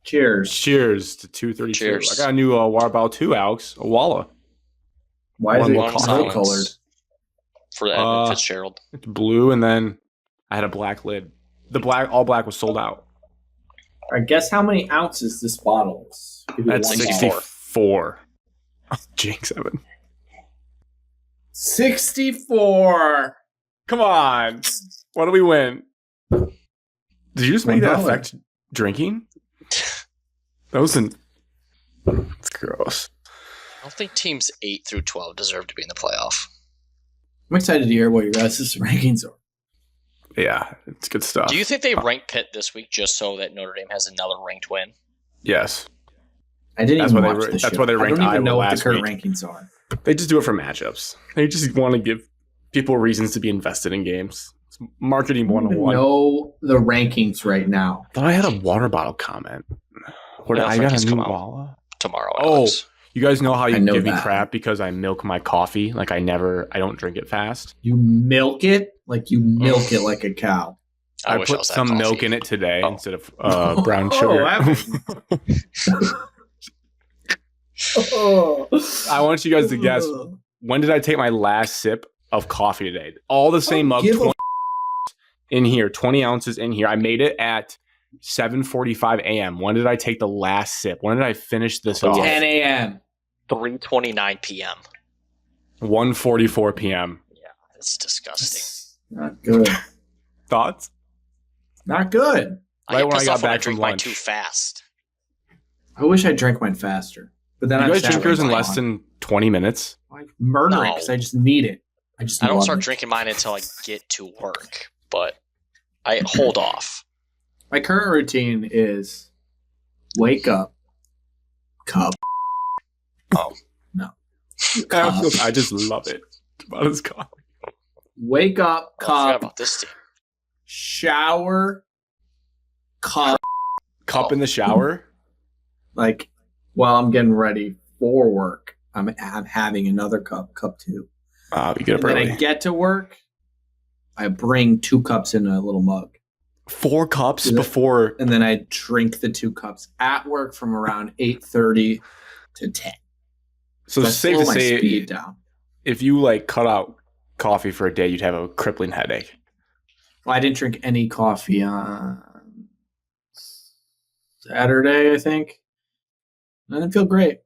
Cheers to 232. Cheers. I got a new water bottle too, Alex. A Walla. Why is it Long silence colored? for Edmund Fitzgerald? It's blue, and then I had a black lid. The all black was sold out. I guess how many ounces this bottle is? That's 64. Jinx, Evan. 64. Come on. What do we win? Did you just make that affect drinking? That wasn't. It's gross. I don't think teams 8 through 12 deserve to be in the playoff. I'm excited to hear what your guys' rankings are. Yeah, it's good stuff. Do you think they rank Pitt this week just so that Notre Dame has another ranked win? Yes. I didn't That's even why watch the show. That's why they ranked I don't even Iowa know what the last current week. rankings are. They just do it for matchups. They just want to give people reasons to be invested in games. It's marketing I don't even 101. know the rankings right now. Thought I had a water bottle comment. What, Yeah, I got a rankings new come out Walla? tomorrow. Oh, Alex. you guys know how you I know give me that. crap because I milk my coffee? Like I don't drink it fast. You milk it like you milk it like a cow. I put was some that milk coffee. in it today Oh. instead of brown sugar. I want you guys to guess, when did I take my last sip of coffee today? All the same mug, 20 in here, 20 ounces in here. I made it at 7:45 a.m. When did I take the last sip? When did I finish this off? 10 a.m. 3:29 p.m. 1:44 p.m. Yeah, it's disgusting. Not good. Thoughts? Not good. Right get when I pissed got off when back drink from mine lunch. too fast. I wish I drank mine faster. But then You I'm guys sad drink when yours in it's less gone. than 20 minutes? I murder it No. because I just need it. I don't love start it. drinking mine until I get to work, but I hold off. My current routine is wake up, cup. Oh. No. Cup. I just love it about his coffee. Wake up, Oh, I forgot cup, about this team. shower, cup. Cup in the shower? Like, while I'm getting ready for work, I'm having another cup 2. You get up And then early. I get to work, I bring 2 cups in a little mug. 4 cups Yeah. before. And then I drink the 2 cups at work from around 8:30 to 10. So I it's safe slow to my say, speed down. if you like cut out coffee for a day, you'd have a crippling headache. Well, I didn't drink any coffee on Saturday, I think. I didn't feel great.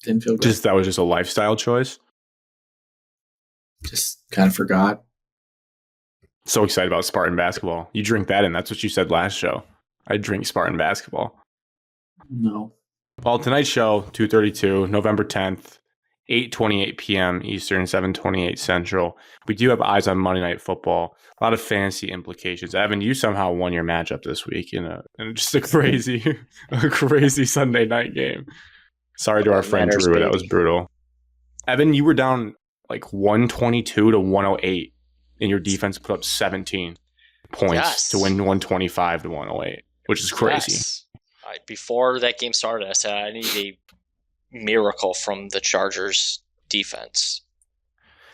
That was just a lifestyle choice. Just kind of forgot. So excited about Spartan basketball. You drink that in. That's what you said last show. I drink Spartan basketball. No. Well, tonight's show, 2:32, November 10th, 8:28 p.m. Eastern, 7:28 Central. We do have eyes on Monday Night Football. A lot of fantasy implications. Evan, you somehow won your matchup this week in just a crazy Sunday night game. Sorry to our friend Manners, Drew. baby. That was brutal. Evan, you were down like 122 to 108, and your defense put up 17 points to win 125 to 108, which is crazy. Yes. Before that game started, I said I need a miracle from the Chargers defense.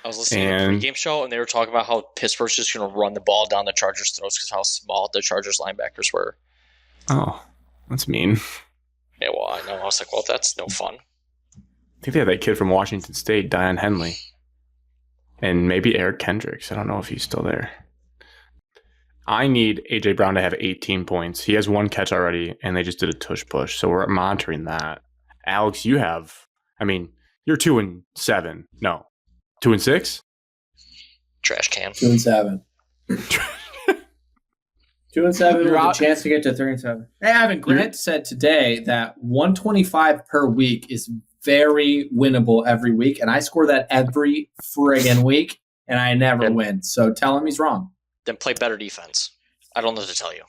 I was listening to the pregame show, and they were talking about how Pittsburgh's just going to run the ball down the Chargers' throats because how small the Chargers linebackers were. Oh, that's mean. Yeah, well, I know. I was like, well, that's no fun. I think they had that kid from Washington State, Dion Henley. And maybe Eric Kendricks. I don't know if he's still there. I need A.J. Brown to have 18 points. He has 1 catch already, and they just did a tush push. So we're monitoring that. Alex, you're 2-7. No, 2-6? Trash can. 2-7. 2-7 with a chance to get to 3-7. Hey, Evan, Grant said today that 125 per week is very winnable every week, and I score that every friggin' week, and I never win. So tell him he's wrong. Then play better defense. I don't know what to tell you.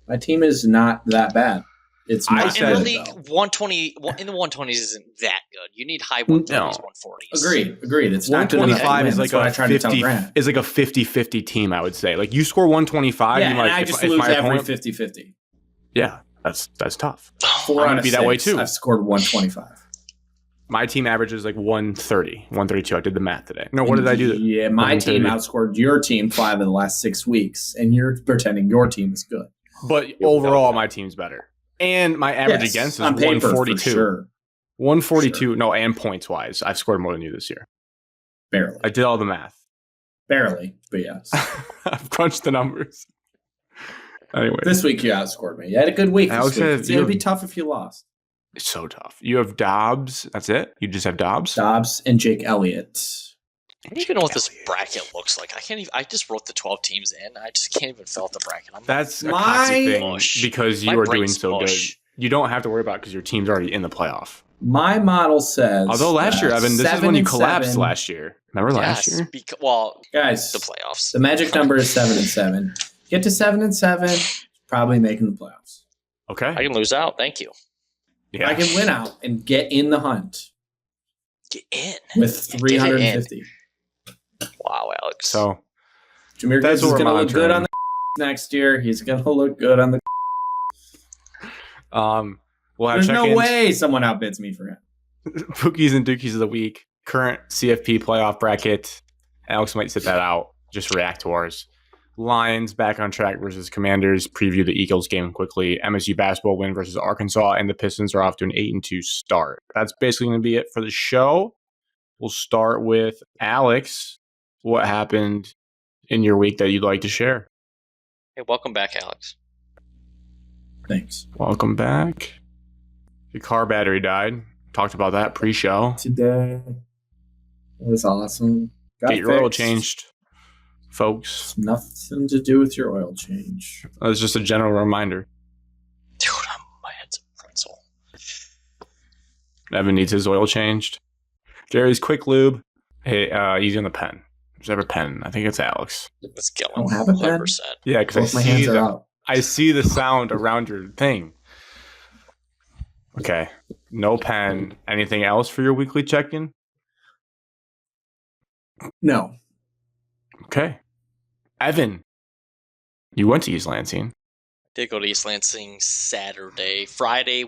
My team is not that bad. It's not in the good, league, though. 120 in the 120s isn't that good. You need high 130s, 140s. Agreed. It's not good enough to 125 win. is like That's what I tried to tell 50 Grant. is like a 50-50 team, I would say. Like you score 125, Yeah, you and might, I just lose every 50-50. Yeah, that's tough. 4 I'm out gonna of be 6, that way too. I've scored 125. My team averages like 130, 132. I did the math today. No, what did I do? Yeah, my team 130. outscored your team 5 of the last 6 weeks, and you're pretending your team is good. But overall, my team's better. And my average against is on paper, 142. for sure. 142. Sure. No, and points-wise, I've scored more than you this year. Barely. I did all the math. Barely, but yes. I've crunched the numbers. Anyway. This week you outscored me. You had a good week Alex, this week. It's going to be tough if you lost. It's so tough. You have Dobbs. That's it? You just have Dobbs? Dobbs and Jake Elliott. I don't even know what this bracket looks like. I can't even. I just wrote the 12 teams in. I just can't even fill out the bracket. That's a cocky thing mush. because you are doing so good. You don't have to worry about it because your team's already in the playoff. My model says. Although last year, Evan, this is when you collapsed last year. Remember last year? Guys, the playoffs. The magic number is 7-7. Get to 7-7, probably making the playoffs. Okay. I can lose out. Thank you. Yeah. I can win out and get in the hunt. Get in with 350. Wow, Alex. So Jameer Gibbs is going to look good on the next year. He's going to look good on the. We'll have There's no way someone outbids me for him. Pookies and Dookies of the week. Current CFP playoff bracket. Alex might sit that out. Just react to ours. Lions back on track versus Commanders. Preview the Eagles game quickly. MSU basketball win versus Arkansas, and the Pistons are off to an 8-2 start. That's basically going to be it for the show. We'll start with Alex. What happened in your week that you'd like to share? Hey, welcome back, Alex. Thanks. Welcome back. Your car battery died. Talked about that pre-show. Today. It was awesome. Get your oil changed, folks. Nothing to do with your oil change. That's just a general reminder. Dude, my head's a pretzel. Evan needs his oil changed. Gary's quick lube. Hey, easy on the pen. Who's ever pen? I think it's Alex. Let's go. I don't have a pen. 100%. Yeah, because I see the sound around your thing. Okay. No pen. Anything else for your weekly check-in? No. Okay. Evan, you went to East Lansing. Did go to East Lansing Saturday. Friday,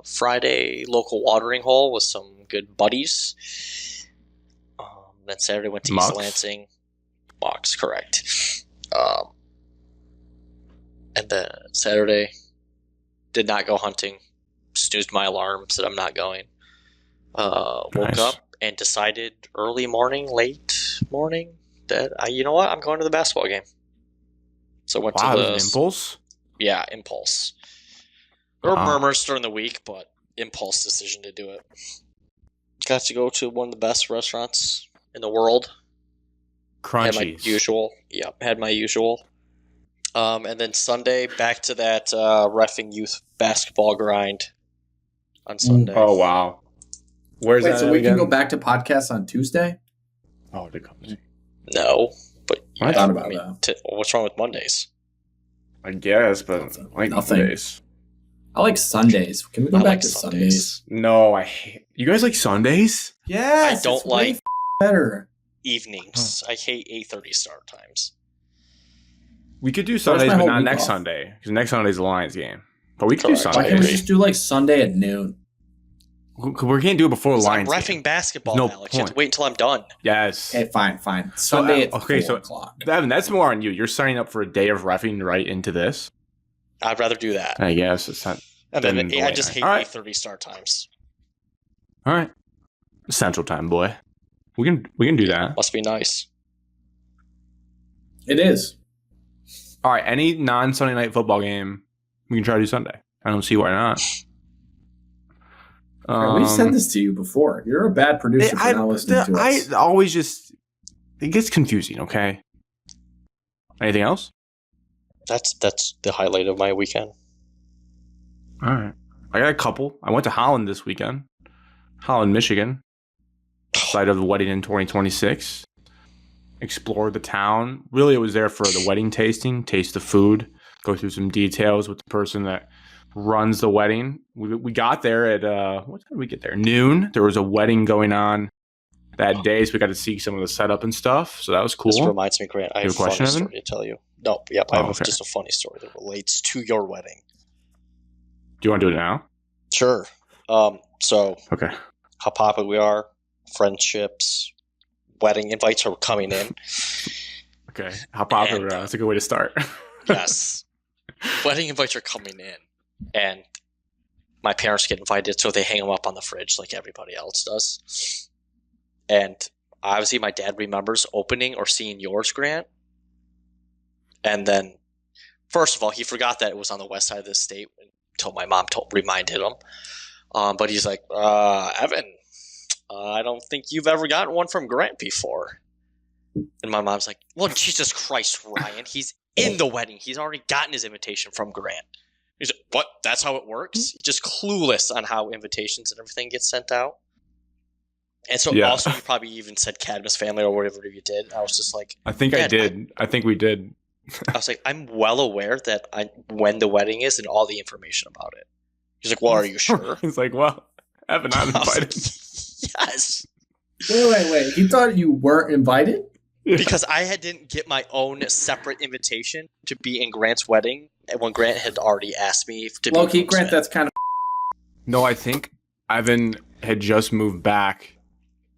Friday local watering hole with some good buddies. Then Saturday went to East Lansing. Mox, correct. And then Saturday, did not go hunting. Snoozed my alarm, said I'm not going. Woke up and decided late morning, that you know what, I'm going to the basketball game. So I went to the impulse. Yeah, impulse. There were murmurs during the week, but impulse decision to do it. Got to go to one of the best restaurants in the world. Crunchies. Had my usual. Yep, had my usual. And then Sunday, back to that reffing youth basketball grind on Sunday. Oh, wow. Where's that? So we can go back to podcasts on Tuesday? Oh, the company. No, but I thought about that. What's wrong with Mondays? I guess, but like nothing. Mondays. I like Sundays. Can we go back to Sundays? No, I hate. You guys like Sundays? Yes. I don't like better evenings. I hate 8:30 start times. We could do Sundays, but not next Sunday, because next Sunday's the Lions game. But we could do Sundays. Why can't we just do like Sunday at noon? We can't do it before the Lions. I'm reffing basketball, no Alex. Point. You have to wait until I'm done. Yes. Hey, fine. Sunday at 4 o'clock. Evan, that's more on you. You're signing up for a day of reffing right into this. I'd rather do that. I guess it's not. And then I just hate 8:30 start times. All right. Central time, boy. We can do that. Must be nice. It is. All right. Any non-Sunday night football game, we can try to do Sunday. I don't see why not. We said this to you before. You're a bad producer for not listening to us. I always just... It gets confusing, okay? Anything else? That's the highlight of my weekend. All right. I got a couple. I went to Holland this weekend. Holland, Michigan. Site of the wedding in 2026. Explored the town. Really, it was there for the wedding tasting. Taste the food. Go through some details with the person that runs the wedding. We got there at what time did we get there? Noon. There was a wedding going on that day, so we got to see some of the setup and stuff. So that was cool. This reminds me, Grant. I have a funny story to tell you. No, I have just a funny story that relates to your wedding. Do you want to do it now? Sure. So okay. How popular we are, friendships, wedding invites are coming in. Okay. How popular we are. That's a good way to start. Yes. Wedding invites are coming in, and my parents get invited, so they hang them up on the fridge like everybody else does. And obviously, my dad remembers opening or seeing yours, Grant. And then, first of all, he forgot that it was on the west side of the state until my mom reminded him. But he's like, Evan, I don't think you've ever gotten one from Grant before. And my mom's like, well, Jesus Christ, Ryan, he's in the wedding. He's already gotten his invitation from Grant. He's like, what? That's how it works? He's just clueless on how invitations and everything get sent out. And so also you probably even said Cadmus family or whatever you did. I was just like, I think I did. I think we did. I was like, I'm well aware that when the wedding is and all the information about it. He's like, well, are you sure? He's like, well, Evan, I'm invited. Yes. Wait. You thought you weren't invited? Because I didn't get my own separate invitation to be in Grant's wedding when Grant had already asked me to be. Low-key, Grant, that's kind of... No, I think Evan had just moved back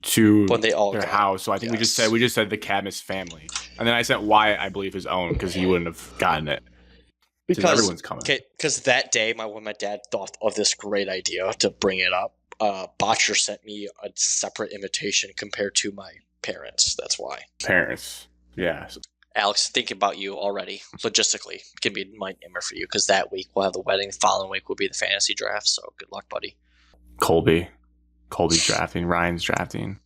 to when they all their house. So I think we just said the Cadmus family. And then I sent Wyatt, I believe, his own because he wouldn't have gotten it. Because everyone's coming. Okay, because that day, when my dad thought of this great idea to bring it up, Botcher sent me a separate invitation compared to my parents. That's why. Parents. Yeah. Alex, thinking about you already. Logistically, it can be a nightmare for you because that week we'll have the wedding. The following week will be the fantasy draft. So good luck, buddy. Colby's drafting. Ryan's drafting.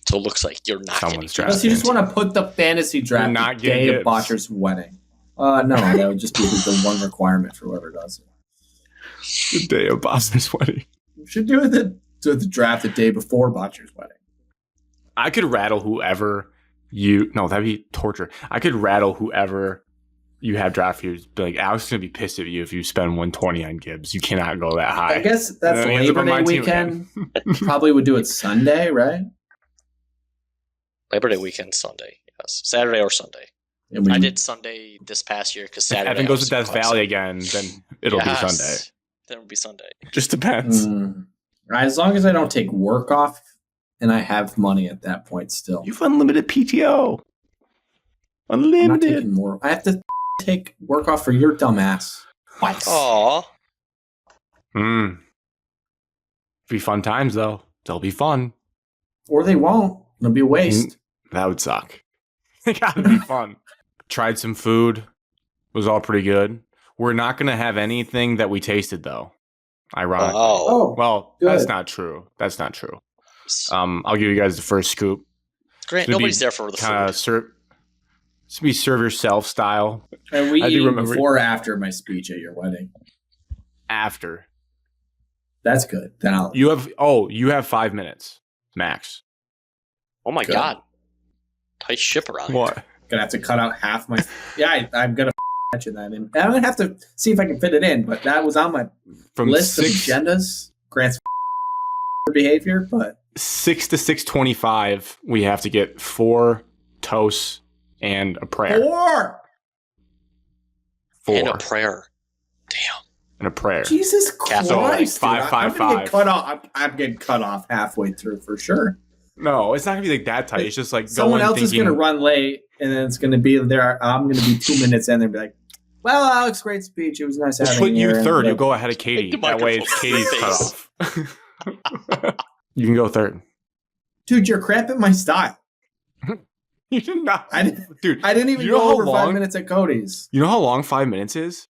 So it looks like you're not Someone's getting drafting. So you just want to put the fantasy draft not the day getting of Botcher's wedding. No, that would just be the one requirement for whoever does it. The day of Botcher's wedding. You should do the draft the day before Botcher's wedding. I could rattle whoever that'd be torture. I could rattle whoever you have draft for you. Be like, Alex is going to be pissed at you if you spend 120 on Gibbs. You cannot go that high. I guess that's Labor Day weekend. Probably would do it Sunday, right? Labor Day weekend, Sunday. Yes. Saturday or Sunday. I did Sunday this past year because Saturday. If Evan goes to Death Valley again, then it'll be Sunday. Then it'll be Sunday. Just depends. As long as I don't take work off and I have money at that point still. You've unlimited PTO. Unlimited. I'm not taking more. I have to take work off for your dumb ass twice. Aw. Be fun times, though. They'll be fun. Or they won't. It'll be a waste. That would suck. They gotta be fun. Tried some food. It was all pretty good. We're not going to have anything that we tasted, though. Ironically. Oh, well, good. That's not true. I'll give you guys the first scoop. Grant, nobody's there for the food. Serve yourself style. And we eat before or after my speech at your wedding? After. That's good. Then you have 5 minutes max. Oh my God. Tight ship around here. What? Gonna have to cut out half my... Yeah, I'm gonna mention that. And I'm gonna have to see if I can fit it in, but that was on my list of agendas. Grant's behavior, but 6 to 6:25, we have to get 4 toasts and a prayer. 4 and a prayer. Damn. And a prayer. Jesus Christ! So like 5, 5, 5. I'm getting cut off halfway through for sure. No, it's not gonna be like that tight. It's just like someone else is gonna run late, and then it's gonna be there. I'm gonna be 2 minutes in. They'll be like, "Well, Alex, great speech. It was nice having you." Put you third. You go ahead of Katie. That way, it's Katie's cut off. You can go third. Dude, you're cramping my style. You did not. I didn't even go over 5 minutes at Cody's. You know how long 5 minutes is?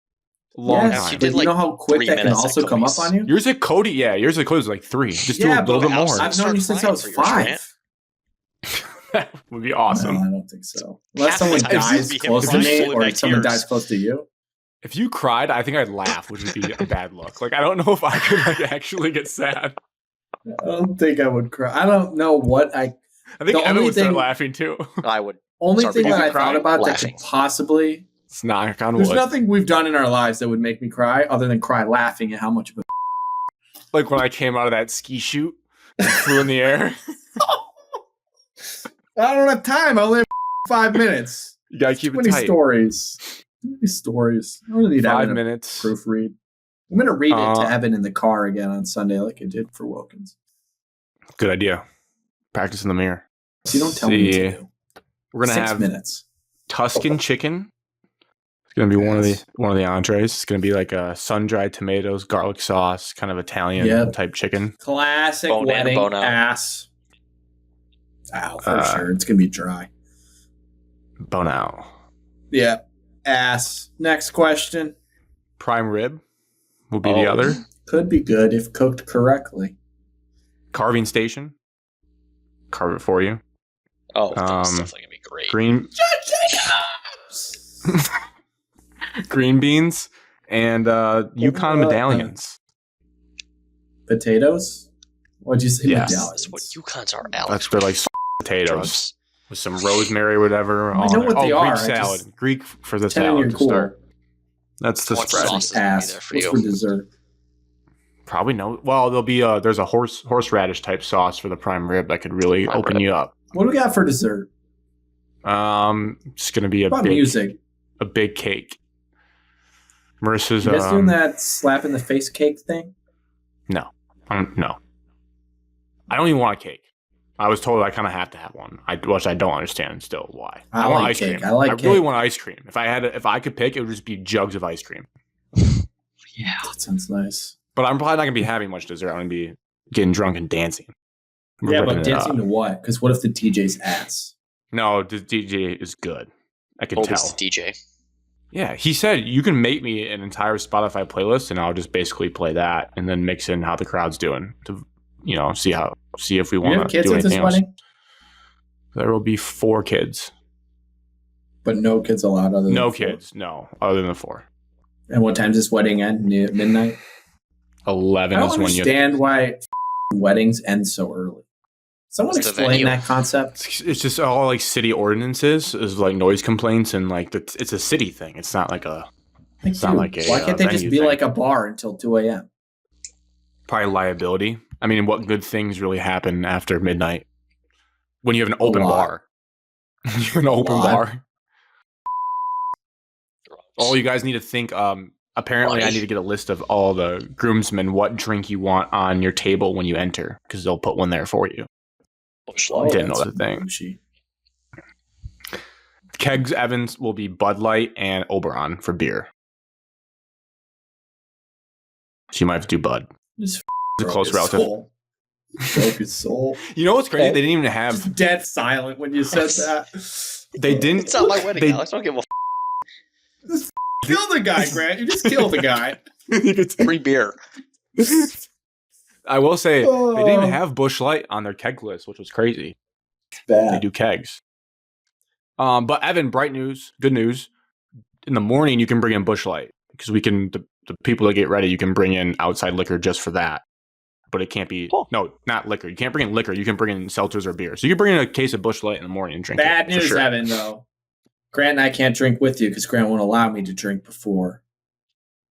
Long time. You did like you know how quick that can also come up on you? Yours at Cody, yours at Cody's like 3. Just do a little bit more. I've known you since I was 5. That would be awesome. No, I don't think so. Unless someone dies close to me or someone dies close to you. If you cried, I think I'd laugh, which would be a bad look. Like, I don't know if I could actually get sad. I don't think I would cry. I don't know what I think Evan would start laughing too. I would. Only thing that I thought about laughing. that could possibly... It's knock on wood. There's nothing we've done in our lives that would make me cry other than cry laughing at how much of a... Like when I came out of that ski chute and flew in the air. I don't have time. I only have 5 minutes. You gotta keep it tight. stories. Too many stories. I don't need 5 minutes. Proofread. I'm going to read it to Evan in the car again on Sunday like I did for Wilkins. Good idea. Practice in the mirror. So you don't tell me what to do. We're going to have 6 minutes. Tuscan chicken, It's gonna be one of the entrees. It's gonna be like a sun-dried tomatoes, garlic sauce, kind of Italian type chicken. Classic Bone in or wedding bone out? ass. Ow, for sure. It's gonna be dry. Bone out. Yeah, ass. Next question. Prime rib will be the other. Could be good if cooked correctly. Carving station. Carve it for you. Oh, that's definitely gonna be great. Green beans and Yukon medallions. Potatoes? What'd you say? Yes. Medallions? That's what Yukons are, Alex. That's they're like potatoes with some rosemary or whatever. I know what they are. Greek salad. Greek for the Pretend you're salad to cool. start. That's the What spread. sauce? Ass. For What's you. for dessert? Probably no. Well, there'll be there's a horseradish type sauce for the prime rib that could really open you up. What do we got for dessert? It's gonna be What about music? a big cake. Marissa's You guys doing that slap in the face cake thing? No. No. I don't even want a cake. I was told I kind of have to have one. Which I don't understand still why. I want like ice cake. cream. I like I really cake. want ice cream. If I could pick, it would just be jugs of ice cream. Yeah, that sounds nice. But I'm probably not gonna be having much dessert. I'm gonna be getting drunk and dancing. Yeah, Ripping but it dancing up. to what? Because what if the DJ's ass? No, the DJ is good. I can Oldest tell. DJ. Yeah, he said you can make me an entire Spotify playlist, and I'll just basically play that, and then mix in how the crowd's doing to, see if we You want have to kids do at this anything else. wedding? There will be 4 kids. But no kids allowed other than No 4. kids, no, other than the 4. And what time does this wedding end? Midnight? 11 I don't is when you. understand why weddings end so early. Someone It's the explain venue. that concept. It's just all like city ordinances, is like noise complaints, and like it's a city thing. It's not like a. It's not like a. Why can't they just venue be thing. like a bar until 2 a.m.? Probably liability. I mean, what good things really happen after midnight when you have an open lot. bar? You have an open lot. bar. Oh, you guys need to think. Apparently, I Money. need to get a list of all the groomsmen what drink you want on your table when you enter, because they'll put one there for you. Didn't know that thing. Bougie. Kegs Evans will be Bud Light and Oberon for beer. So you might have to do Bud. Just It's a close broke his relative. soul. Broke his soul. You know what's crazy? They didn't even have. Just dead silent when you said that. They didn't. It's not my wedding, They- Alex. Don't give a Just kill the guy, Grant. You just killed the guy. free beer. I will say they didn't Oh. even have Busch Light on their keg list, which was crazy. They Bad. do kegs. But Evan, bright news, good news. In the morning, you can bring in Busch Light because the people that get ready, you can bring in outside liquor just for that. But it can't be no, not liquor. You can't bring in liquor. You can bring in seltzers or beer. So you can bring in a case of Busch Light in the morning and drink. Bad it, for news, sure. Evan, though. Grant and I can't drink with you because Grant won't allow me to drink before.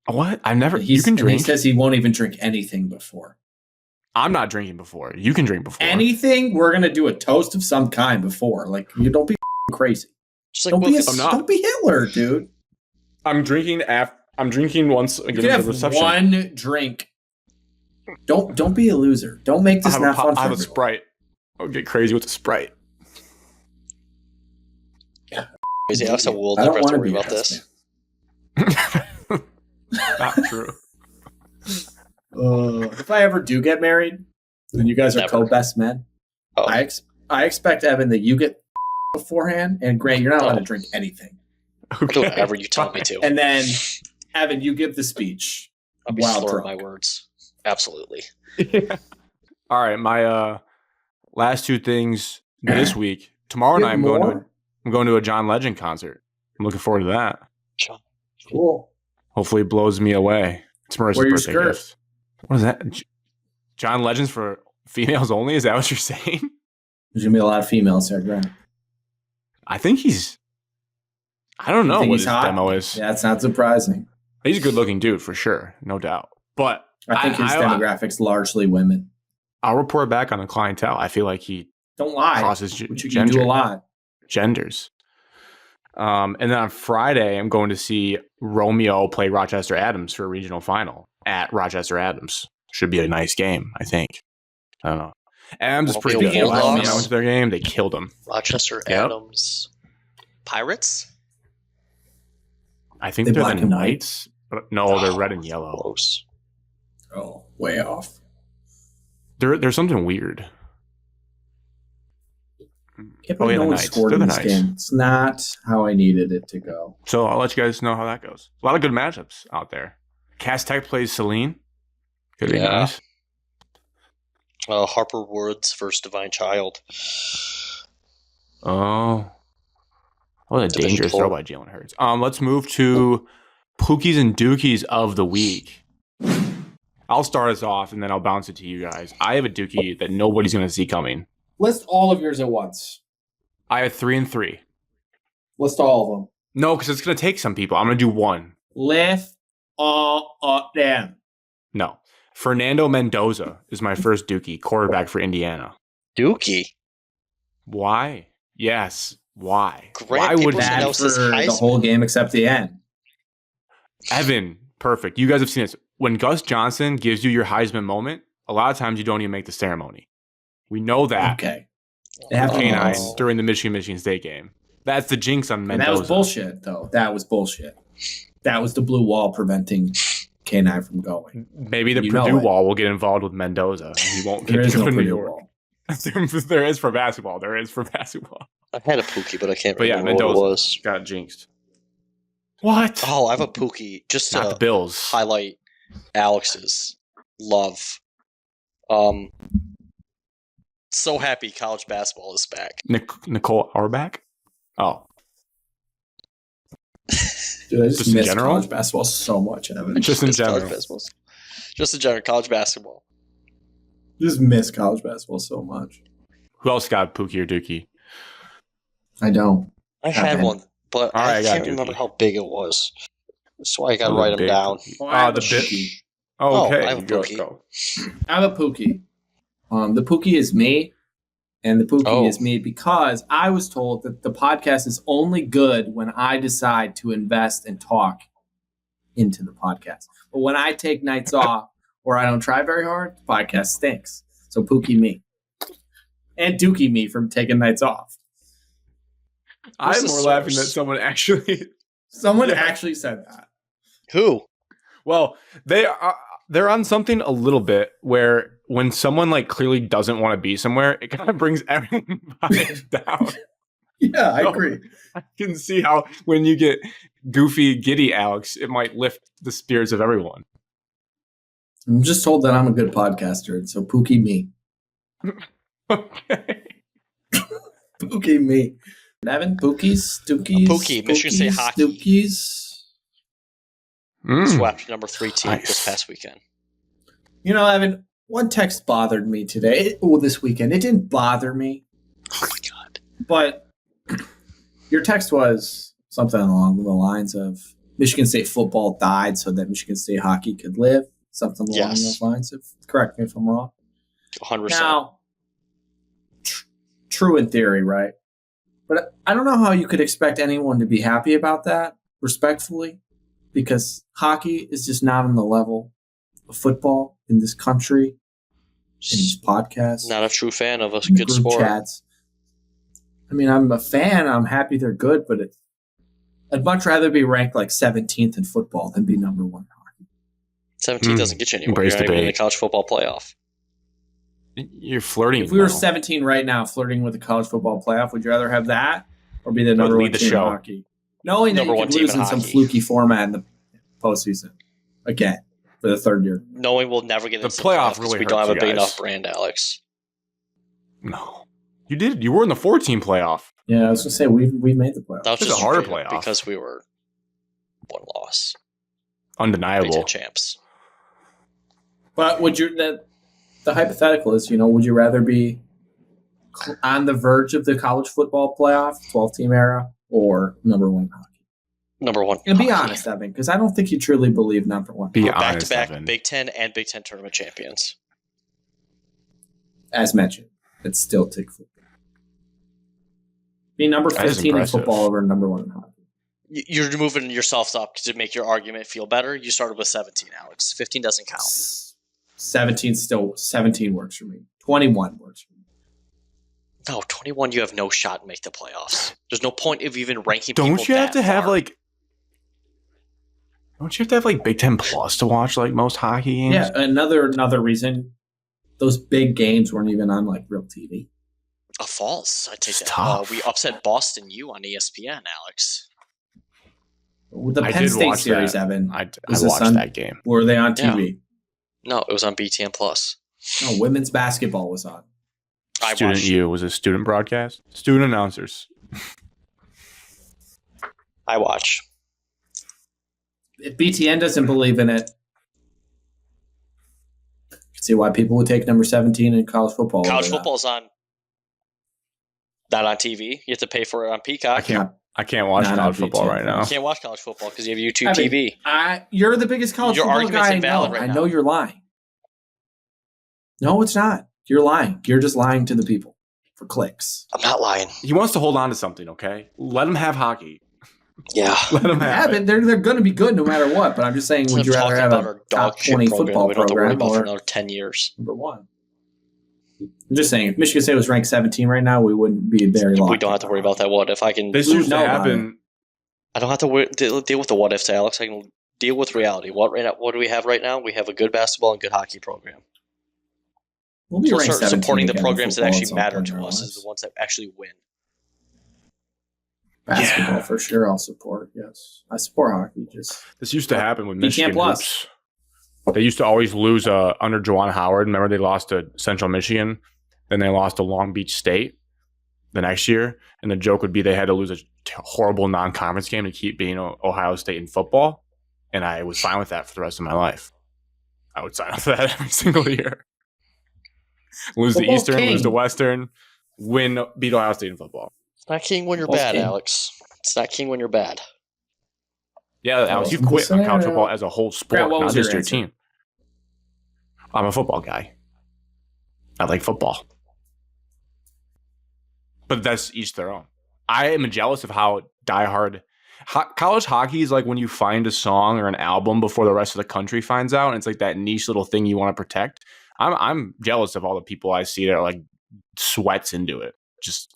What? I've never. He You can drink. He says he won't even drink anything before. I'm not drinking before. You can drink before. Anything? We're gonna do a toast of some kind before. Like, you don't be crazy. Just like Don't be, Wilkins. I'm not. don't be Hitler, dude. I'm drinking I'm drinking once You again can at have the reception. one drink. Don't be a loser. Don't make this not fun for I have a everyone. Sprite. I'll get crazy with the Sprite. Crazy. Alex, I will I never don't have to wanna worry be about asked, this. Not true. If I ever do get married, and you guys are Never. co-best men, Oh. I expect, Evan, that you get beforehand, and Grant, you're not allowed Oh. to drink anything. I'll do whatever you tell me to. And then, Evan, you give the speech. I'll be Wild slurring drunk. my words. Absolutely. All right, my last 2 things this week. Tomorrow You night, have more? I'm going to a John Legend concert. I'm looking forward to that. Cool. Hopefully, it blows me away. It's Marissa's Wear your birthday skirt. gift. What is that? John Legend's for females only? Is that what you're saying? There's gonna be a lot of females there, Grant. I think I don't You know think what he's his hot? demo is. Yeah, it's not surprising. He's a good looking dude for sure, no doubt. But I think his demographic's largely women. I'll report back on the clientele. I feel like he Don't lie. crosses Which you can do a lot. genders. And then on Friday, I'm going to see Romeo play Rochester Adams for a regional final at Rochester Adams. Should be a nice game, I think. I don't know. Adams is pretty Romeo good. Last time Bulldogs. I went to their game, they killed him. Rochester Yep. Adams. Pirates? I think They they're black the and white? Knights. But no, they're red and yellow. Close. Oh, way off. There's something weird. Can't Oh, believe yeah, no the one Knights. scored They're in the this Knights. game. It's not how I needed it to go. So I'll let you guys know how that goes. A lot of good matchups out there. Cass Tech plays Celine. Could be Yeah. nice. Harper Woods versus Divine Child. Oh. What a Division dangerous 4. throw by Jalen Hurts. Let's move to Pookies and Dookies of the week. I'll start us off, and then I'll bounce it to you guys. I have a Dookie that nobody's going to see coming. List all of yours at once. I have 3 and 3. List all of them. No, because it's going to take some people. I'm going to do one. Lift all of them. No. Fernando Mendoza is my first Dookie, quarterback for Indiana. Dookie. Why? Yes. Why? Grant Why would Peoples he? Bad announced for his the Heisman. whole game except the end. Evan, perfect. You guys have seen this. When Gus Johnson gives you your Heisman moment, a lot of times you don't even make the ceremony. We know that. Okay. They have to Canine Oh. during the Michigan State game. That's the jinx on And Mendoza. that was bullshit, though. That was bullshit. That was the blue wall preventing K9 from going. Maybe the You know Purdue it. wall will get involved with Mendoza. And he won't There get is to no go to New Purdue York. wall. There is for basketball. There is for basketball. I had a Pookie, but I can't But yeah, remember what it Mendoza was. got jinxed. What? Oh, I have a Pookie just Not the to Bills. highlight Alex's love. So happy college basketball is back. Nicole Auerbach? Oh. Dude, I just Just in miss general? college basketball so much, Evan. Just in Just college general. basketball. Just in general, college basketball. Just miss college basketball so much. Who else got Pookie or Dookie? I don't. I had Okay. one, but All right, I I got can't remember Dookie. how big it was. That's why I got to Oh, write them big down. Pookie. Well, I have the a bit. Pookie. Oh, okay. I have a Go, Pookie. go. I have a Pookie. The Pookie is me, and the Pookie Oh. is me because I was told that the podcast is only good when I decide to invest and talk into the podcast. But when I take nights off or I don't try very hard, the podcast stinks. So Pookie me. And Dookie me from taking nights off. I'm Who's the more laughing that source? someone actually. Someone Yeah. actually said that. Who? Well, they're on something a little bit where when someone like clearly doesn't want to be somewhere, it kind of brings everybody down. Yeah, I No. agree. I can see how when you get goofy, giddy Alex, it might lift the spirits of everyone. I'm just told that I'm a good podcaster, and so Pookie me. Okay. Pookie me. Evan, Pookies, Dookies. Pookie, Michigan State Pookies, hockey. Dookies. Swept number 3 team Nice. this past weekend. You know, Evan, one text bothered me today. This weekend. It didn't bother me, Oh my god. but your text was something along the lines of Michigan State football died so that Michigan State hockey could live. Something along Yes. those lines. Correct me if I'm wrong. 100%. Now, true in theory, right? But I don't know how you could expect anyone to be happy about that, respectfully, because hockey is just not on the level of football in this country, in these podcasts, Not a true fan of a in good group sport. chats. I mean, I'm a fan. I'm happy they're good, but I'd much rather be ranked like 17th in football than be number one in hockey. 17 doesn't get you anywhere. Embrace You're not even in the debate. college football playoff. You're flirting. If we were now. 17 right now, flirting with the college football playoff, would you rather have that or be the number lead one the team show. in hockey? Knowing that Number you one could team lose in in some hockey. fluky format in the postseason again for the third year. Knowing we'll never get The into playoff because really we don't hurts have a you big guys. enough brand, Alex. No, you did. You were in the 4-team playoff. Yeah, I was gonna say we made the playoff. That was This is just a harder straight up playoff. because we were one loss. Big Undeniable. Ten champs. But would you the hypothetical is, would you rather be on the verge of the college football playoff, 12-team era, or number one in hockey? Number one. And be hockey. honest, Evan, because I don't think you truly believe number one. Be We're back to honest, back Evan. Big Ten and Big Ten tournament champions. As mentioned, it's still tick football. Be number That is 15 in impressive. football over number one in hockey. You're moving yourself up to make your argument feel better. You started with 17, Alex. 15 doesn't count. 17 works for me. 21 works for me. No, 21, you have no shot to make the playoffs. There's no point of even ranking Don't people you have that to have far. like? Don't you have to have like Big Ten Plus to watch like most hockey games? Yeah, another reason. Those big games weren't even on like real TV. False. I take It's that. tough. We upset Boston U on ESPN, Alex. The I Penn did State watch series, that. Evan. I Was the watched that game. Were they on TV? No, it was on BTN Plus. No, women's basketball was on. Student U was a student broadcast. Student announcers. I watch. If BTN doesn't believe in it, you can see why people would take number 17 in college football. College football's on. Not on TV. You have to pay for it on Peacock. I can't watch college football right now. You can't watch college football because you have YouTube TV. You're the biggest college football guy I know. I know you're lying. No, it's not. You're lying. You're just lying to the people for clicks. I'm not lying. He wants to hold on to something, okay? Let him have hockey. Yeah. Let him have it. They're going to be good no matter what, but I'm just saying, would you rather have a top 20 football we don't have to worry program about or for another 10 years? Number one. I'm just saying, if Michigan State was ranked 17 right now, we wouldn't be very long. We don't have to worry about that. What if I can? This used to happen. I don't have to deal with the what ifs, Alex. I can deal with reality. What do we have right now? We have a good basketball and good hockey program. We'll be start supporting the programs that actually matter to us, is the ones that actually win. Basketball for sure, I'll support. Yes, I support hockey. This used to happen with Michigan hoops. They used to always lose under Juwan Howard. Remember, they lost to Central Michigan. Then they lost to Long Beach State the next year. And the joke would be they had to lose a horrible non-conference game to keep being Ohio State in football. And I was fine with that for the rest of my life. I would sign up for that every single year. Lose to Eastern, lose to Western, beat Ohio State in football. It's not king when you're bad, Alex. It's not king when you're bad. Yeah, Alex, you quit on college football as a whole sport, not just your team. I'm a football guy. I like football. But that's each their own. I am jealous of how diehard college hockey is, like when you find a song or an album before the rest of the country finds out, and it's like that niche little thing you want to protect. I'm jealous of all the people I see that are like sweats into it.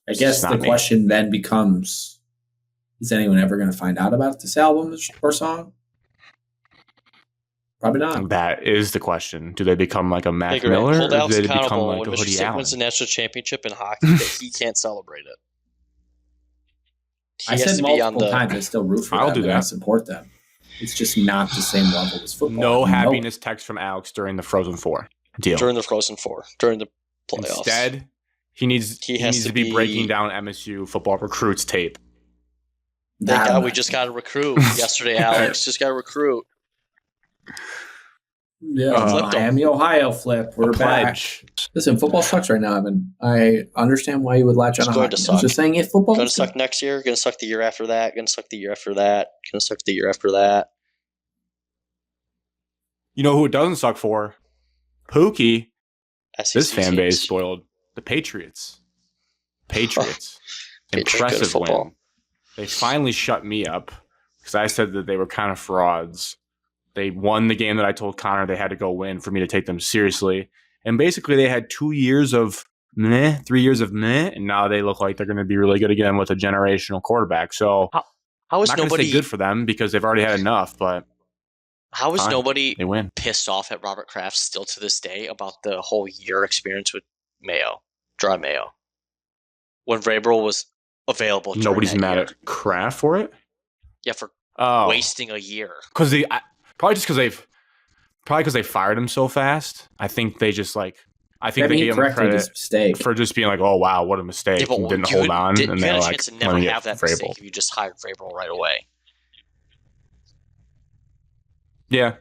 I guess the question then becomes, is anyone ever going to find out about this album or song? Probably not. That is the question. Do they become like a Mac Miller, or do they become like a Hoodie Allen? Wins the national championship in hockey, that he can't celebrate it. I said multiple times I still root for them. I support them. It's just not the same level as football. No happiness text from Alex during the Frozen Four deal. During the Frozen Four, during the playoffs. Instead, he needs to be breaking down MSU football recruits tape. Thank God we just got a recruit yesterday, Alex. Just got a recruit. Yeah, Miami, Ohio flip. We're back. Listen, football sucks right now, Evan. I understand why you would latch on to hockey. I'm just saying, if football going to suck next year, going to suck the year after that, going to suck the year after that, going to suck the year after that. You know who it doesn't suck for? Pookie. SEC this fan base spoiled. The Patriots. Impressive win. They finally shut me up because I said that they were kind of frauds. They won the game that I told Connor they had to go win for me to take them seriously. And basically they had 2 years of meh, 3 years of meh, and now they look like they're going to be really good again with a generational quarterback. So how is I'm not going to say good for them because they've already had enough, but how is nobody they win. Pissed off at Robert Kraft still to this day about the whole year experience with John Mayo? When Vrabel was available. Nobody's mad at Kraft for it? Yeah, for wasting a year. Probably because they fired him so fast. I think they just they gave him credit for just being like, "Oh wow, what a mistake!" Yeah, and didn't hold on, and they had a chance to never have that mistake if you just hired Vrabel right away. Yeah,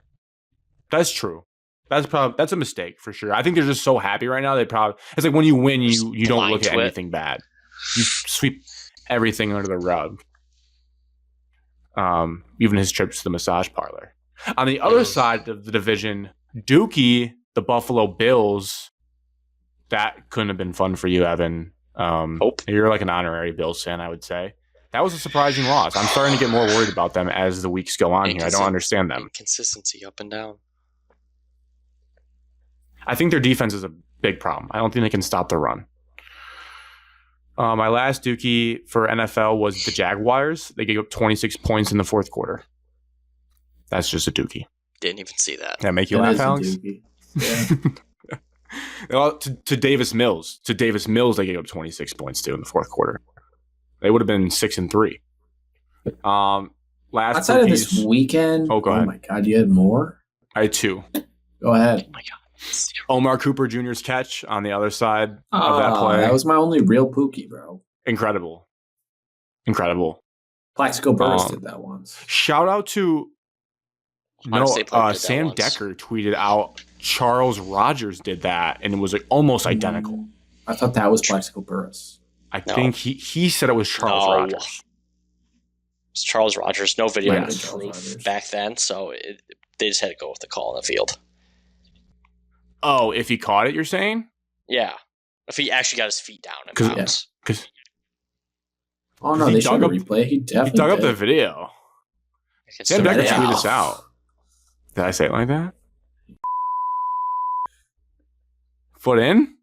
that's true. That's a mistake for sure. I think they're just so happy right now. It's like when you win, you don't look at anything bad. You sweep everything under the rug. Even his trips to the massage parlor. On the other side of the division, Dookie, the Buffalo Bills, that couldn't have been fun for you, Evan. You're like an honorary Bills fan, I would say. That was a surprising loss. I'm starting to get more worried about them as the weeks go on here. I don't understand them. Inconsistency up and down. I think their defense is a big problem. I don't think they can stop the run. My last Dookie for NFL was the Jaguars. They gave up 26 points in the fourth quarter. That's just a dookie. Didn't even see that. That make you laugh, Alex? Yeah. Well, to Davis Mills. To Davis Mills, they gave up 26 points too in the fourth quarter. They would have been 6-3. Last outside of this weekend. Go ahead. Oh my God, you had more? I had 2. Go ahead. Oh my God. Omar Cooper Jr.'s catch on the other side of that play. That was my only real Pookie, bro. Incredible. Plaxico Burress did that once. Shout out to Sam once. Decker tweeted out Charles Rogers did that, and it was like almost identical. I thought that was Plaxico Burress. I think he said it was Charles Rogers. It's Charles Rogers. No video Yes. proof back then, so they just had to go with the call on the field. Oh, if he caught it, you're saying? Yeah. If he actually got his feet down and bounce. Because Oh no, they showed a replay. He definitely dug up did. the video. Sam Decker tweeted this out. Did I say it like that? Foot in?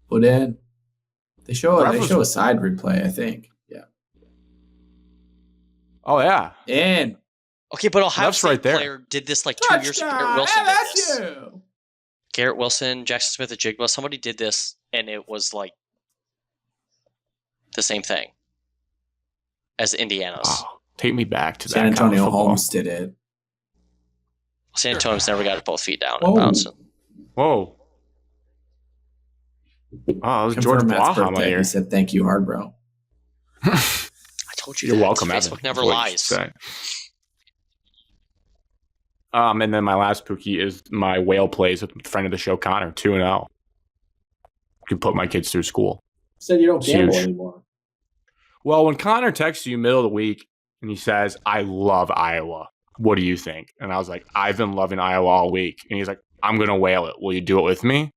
Put in. They show a side replay, I think. Yeah. Oh yeah. In. Okay, but Ohio That's State right there. player did this like 2 years ago. Garrett Wilson did this. LSU. Garrett Wilson, Jackson Smith, and Jigba. Somebody did this, and it was like the same thing as Indiana's. Oh, take me back to San that. Antonio kind of football. Holmes did it. San Antonio's never got both feet down and bouncing. Whoa. Oh, it was George Confirmed Matt's Blaha birthday. here. He said, "Thank you, hard bro." I told you You're that. welcome, Facebook Evan. never That's what you lies. say. And then my last Pookie is my whale plays with a friend of the show, Connor, 2-0. Could put my kids through school. Said you don't gamble Huge. anymore. Well, when Connor texts you middle of the week and he says, "I love Iowa. What do you think?" And I was like, "I've been loving Iowa all week." And he's like, "I'm going to whale it. Will you do it with me?"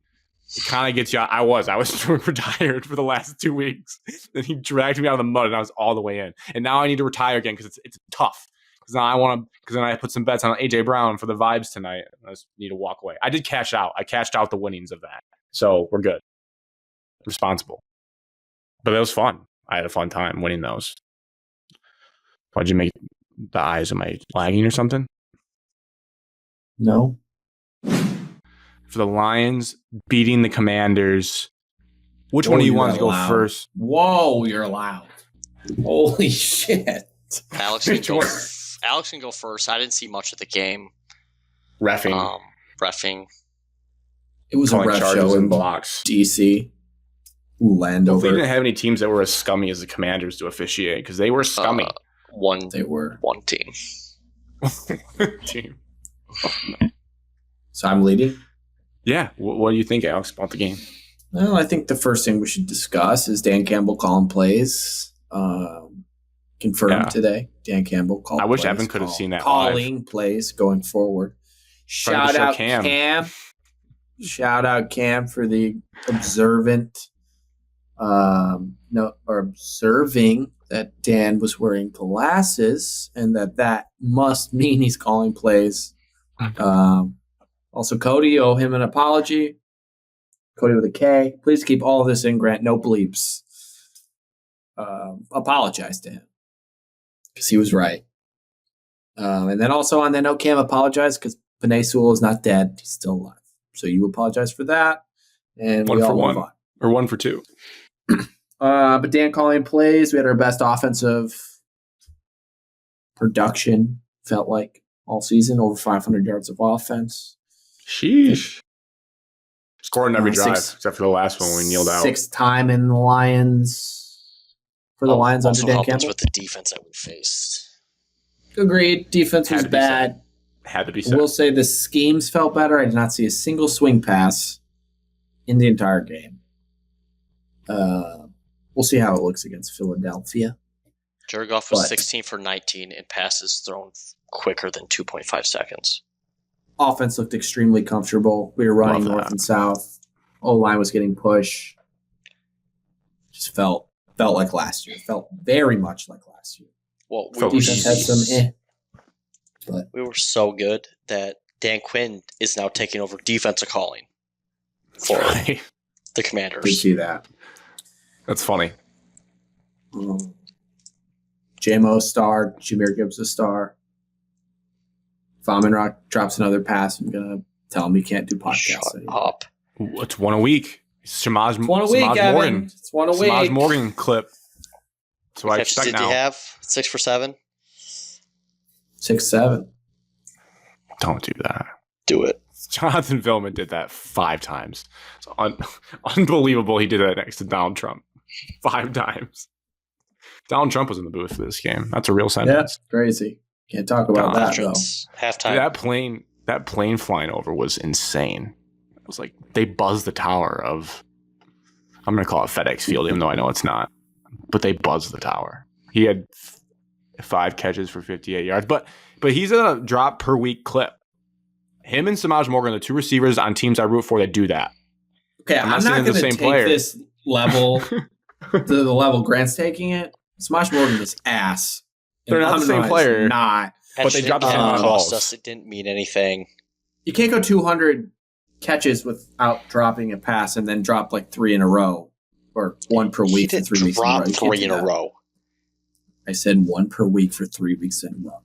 It kind of gets you. I was retired for the last 2 weeks. Then he dragged me out of the mud, and I was all the way in. And now I need to retire again because it's tough. Because then I put some bets on AJ Brown for the vibes tonight. I just need to walk away. I did cash out. I cashed out the winnings of that, so we're good. Responsible, but it was fun. I had a fun time winning those. Why'd you make the eyes? Am I lagging or something? No. For the Lions beating the Commanders. Which one do you want to go first? Whoa, you're loud. Holy shit. Alex can go first. I didn't see much of the game. Reffing. Reffing. It was a ref show in blocks. DC. Landover. They didn't have any teams that were as scummy as the Commanders to officiate because they were scummy. They were. One team. Team. So I'm leading? Yeah. What do you think, Alex, about the game? Well, I think the first thing we should discuss is Dan Campbell calling plays. Confirmed today. Dan Campbell called. I wish Evan could have seen that. Calling plays going forward. Shout out Cam. Shout out Cam for the observing that Dan was wearing glasses and that must mean he's calling plays. Also, Cody, owe him an apology. Cody with a K. Please keep all of this in, Grant. No bleeps. Apologize to him because he was right. And then also on that note, Cam apologized because Penei Sewell is not dead. He's still alive. So you apologize for that. And we all move on. Or 1 for 2. But Dan calling plays. We had our best offensive production, felt like, all season. Over 500 yards of offense. Sheesh. Scored in every drive, except for the last one when we kneeled out. 6th time in the Lions. For the Lions under Dan Campbell. With the defense that we faced. Agreed. Defense was bad. Had to be I said. will say the schemes felt better. I did not see a single swing pass in the entire game. We'll see how it looks against Philadelphia. Jared Goff was 16 for 19 in passes thrown quicker than 2.5 seconds. Offense looked extremely comfortable. We were running north and south. O-line was getting push. Just felt like last year. Felt very much like last year. Well, defense had some but we were so good that Dan Quinn is now taking over defensive calling for the Commanders. We see that. That's funny. JMO star. Jameer Gibbs a star. Amon-Ra drops another pass, I'm going to tell him he can't do podcasts Shut anymore. up. It's one a week. Samaj One a week, Morgan. Evan. It's one a week. Samaj Morgan clip. That's what I Catches expect did now. you have? 6 for 7? 6-7. Don't do that. Do it. Jonathan Vilman did that 5 times. It's unbelievable he did that next to Donald Trump 5 times. Donald Trump was in the booth for this game. That's a real sentence. Yeah, it's crazy. Can't talk about that, though. Halftime. Dude, that plane flying over was insane. It was like they buzzed the tower of, I'm going to call it FedEx Field, even though I know it's not. But they buzzed the tower. He had 5 catches for 58 yards. But he's in a drop per week clip. Him and Samaj Morgan are the 2 receivers on teams I root for that do that. Okay, I'm not going to take this level, the level Grant's taking it. Samaj Morgan is ass. They're not the same player. Not. But they dropped the same amount of balls. Us, it didn't mean anything. You can't go 200 catches without dropping a pass and then drop like 3 in a row. Or 1 per week for 3 weeks in a row. Drop 3 in a row. I said 1 per week for 3 weeks in a row.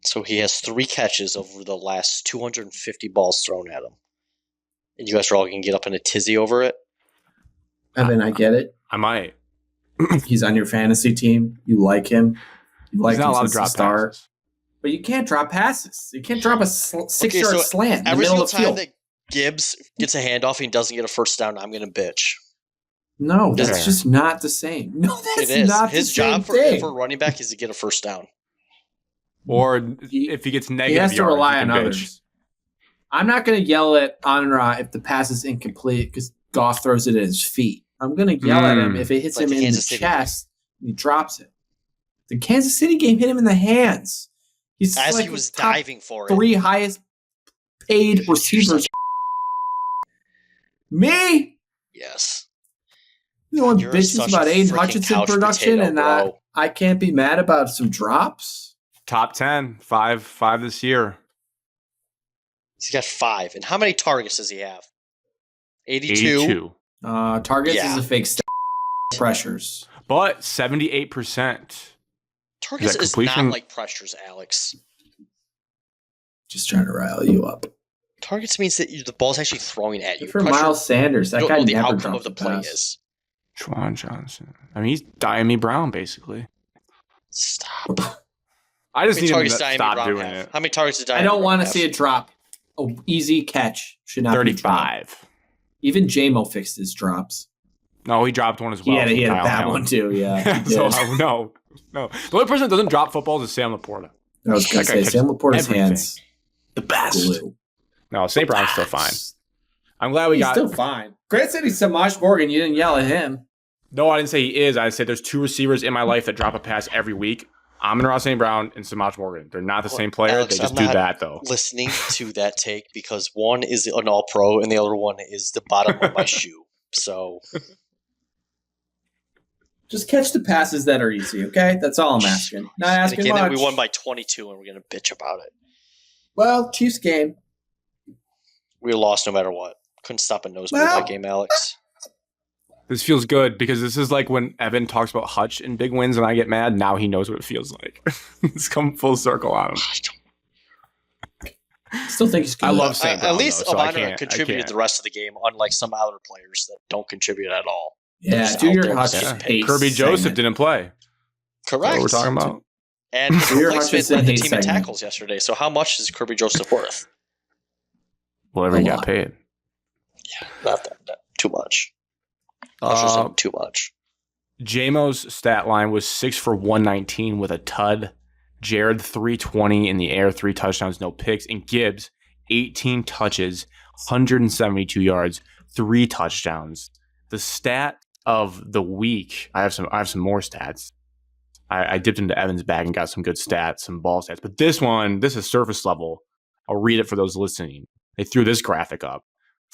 So he has 3 catches over the last 250 balls thrown at him. And you guys are all going to get up in a tizzy over it? Evan, I get it. I might. He's on your fantasy team. You like him. You like him since the start. Passes. But you can't drop passes. You can't drop a 6-yard slant in the every middle of single the field. time that Gibbs gets a handoff and he doesn't get a first down, I'm going to bitch. No, that's just not the same. No, that's not His the same job for running back is to get a first down. Or if he gets negative, he has to yards, rely on bitch. others. I'm not going to yell at Amon-Ra if the pass is incomplete because Goff throws it at his feet. I'm going to yell at him if it hits him in the chest and he drops it. The Kansas City game hit him in the hands. He's as like he was diving for it. 3 highest paid receivers. Me? Yes. You know, bitches about Aiden Hutchinson production, potato, and I can't be mad about some drops. Top 10, 5 this year. He's got 5. And how many targets does he have? 82. Targets is a fake stat. Pressures. But 78%. Targets is not like pressures, Alex. Just trying to rile you up. Targets means that the ball's actually throwing at you. For Miles Sanders, that guy never dropped the outcome of the play is. Juwan Johnson. I mean, he's Diami Brown, basically. Stop. I just need him to stop doing it. How many targets did Diami I don't want to have? see it drop. Oh, easy catch. Should not 35. Be even J-Mo fixed his drops. No, he dropped one as well. He had a bad one too, yeah. So, no. The only person that doesn't drop footballs is Sam Laporta. I was going to say, Sam Laporta's hands. The best. Glue. No, St. Brown's still fine. I'm glad he's still fine. Grant said he's Samaj Morgan. You didn't yell at him. No, I didn't say he is. I said there's 2 receivers in my life that drop a pass every week. Amon-Ra St. Brown and Samaj Morgan. They're not the same player. Alex, they just do that, though. Listening to that take because one is an all-pro and the other one is the bottom of my shoe. So just catch the passes that are easy, okay? That's all I'm asking. Not asking much. We won by 22 and we're going to bitch about it. Well, Chiefs game. We lost no matter what. Couldn't stop a nosebleed that game, Alex. This feels good because this is like when Evan talks about Hutch in big wins and I get mad. Now he knows what it feels like. It's come full circle on him. I still think he's good. I love St. Brown, at least though, Amon-Ra contributed the rest of the game, unlike some other players that don't contribute at all. Yeah, Junior Hutch. Kirby Joseph didn't play. Correct. That's what we're talking about. And Blake Smith led the team in tackles yesterday. So how much is Kirby Joseph worth? Whatever he got paid. Yeah, not that too much. Too much. J-Mo's stat line was 6 for 119 with a tud. Jared 320 in the air, 3 touchdowns, no picks. And Gibbs 18 touches, 172 yards, 3 touchdowns. The stat of the week. I have some more stats. I dipped into Evan's bag and got some good stats, some ball stats. But this is surface level. I'll read it for those listening. They threw this graphic up.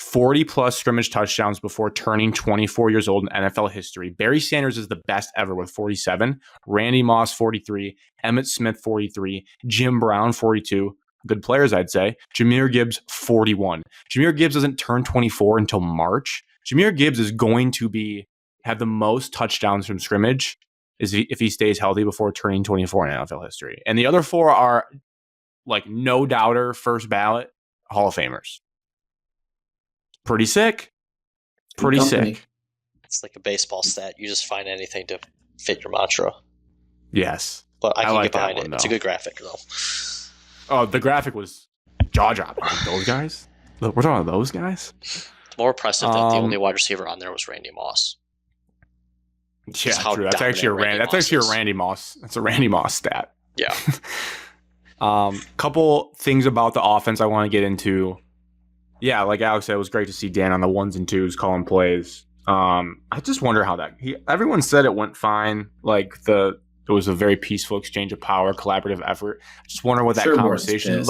40-plus scrimmage touchdowns before turning 24 years old in NFL history. Barry Sanders is the best ever with 47. Randy Moss, 43. Emmitt Smith, 43. Jim Brown, 42. Good players, I'd say. Jahmyr Gibbs, 41. Jahmyr Gibbs doesn't turn 24 until March. Jahmyr Gibbs is going to have the most touchdowns from scrimmage if he stays healthy before turning 24 in NFL history. And the other 4 are like no doubter, first ballot Hall of Famers. Pretty sick. Pretty sick. It's like a baseball stat. You just find anything to fit your mantra. Yes. But I can like get behind one, it. Though. It's a good graphic, though. Oh, the graphic was jaw-dropping. Those guys? We're talking about those guys? It's more impressive that the only wide receiver on there was Randy Moss. Yeah, true. That's actually a Randy Moss. That's a Randy Moss stat. Yeah. Couple things about the offense I want to get into. Yeah, like Alex said, it was great to see Dan on the 1s and 2s calling plays. I just wonder how everyone said it went fine. Like it was a very peaceful exchange of power, collaborative effort. I just wonder what that conversation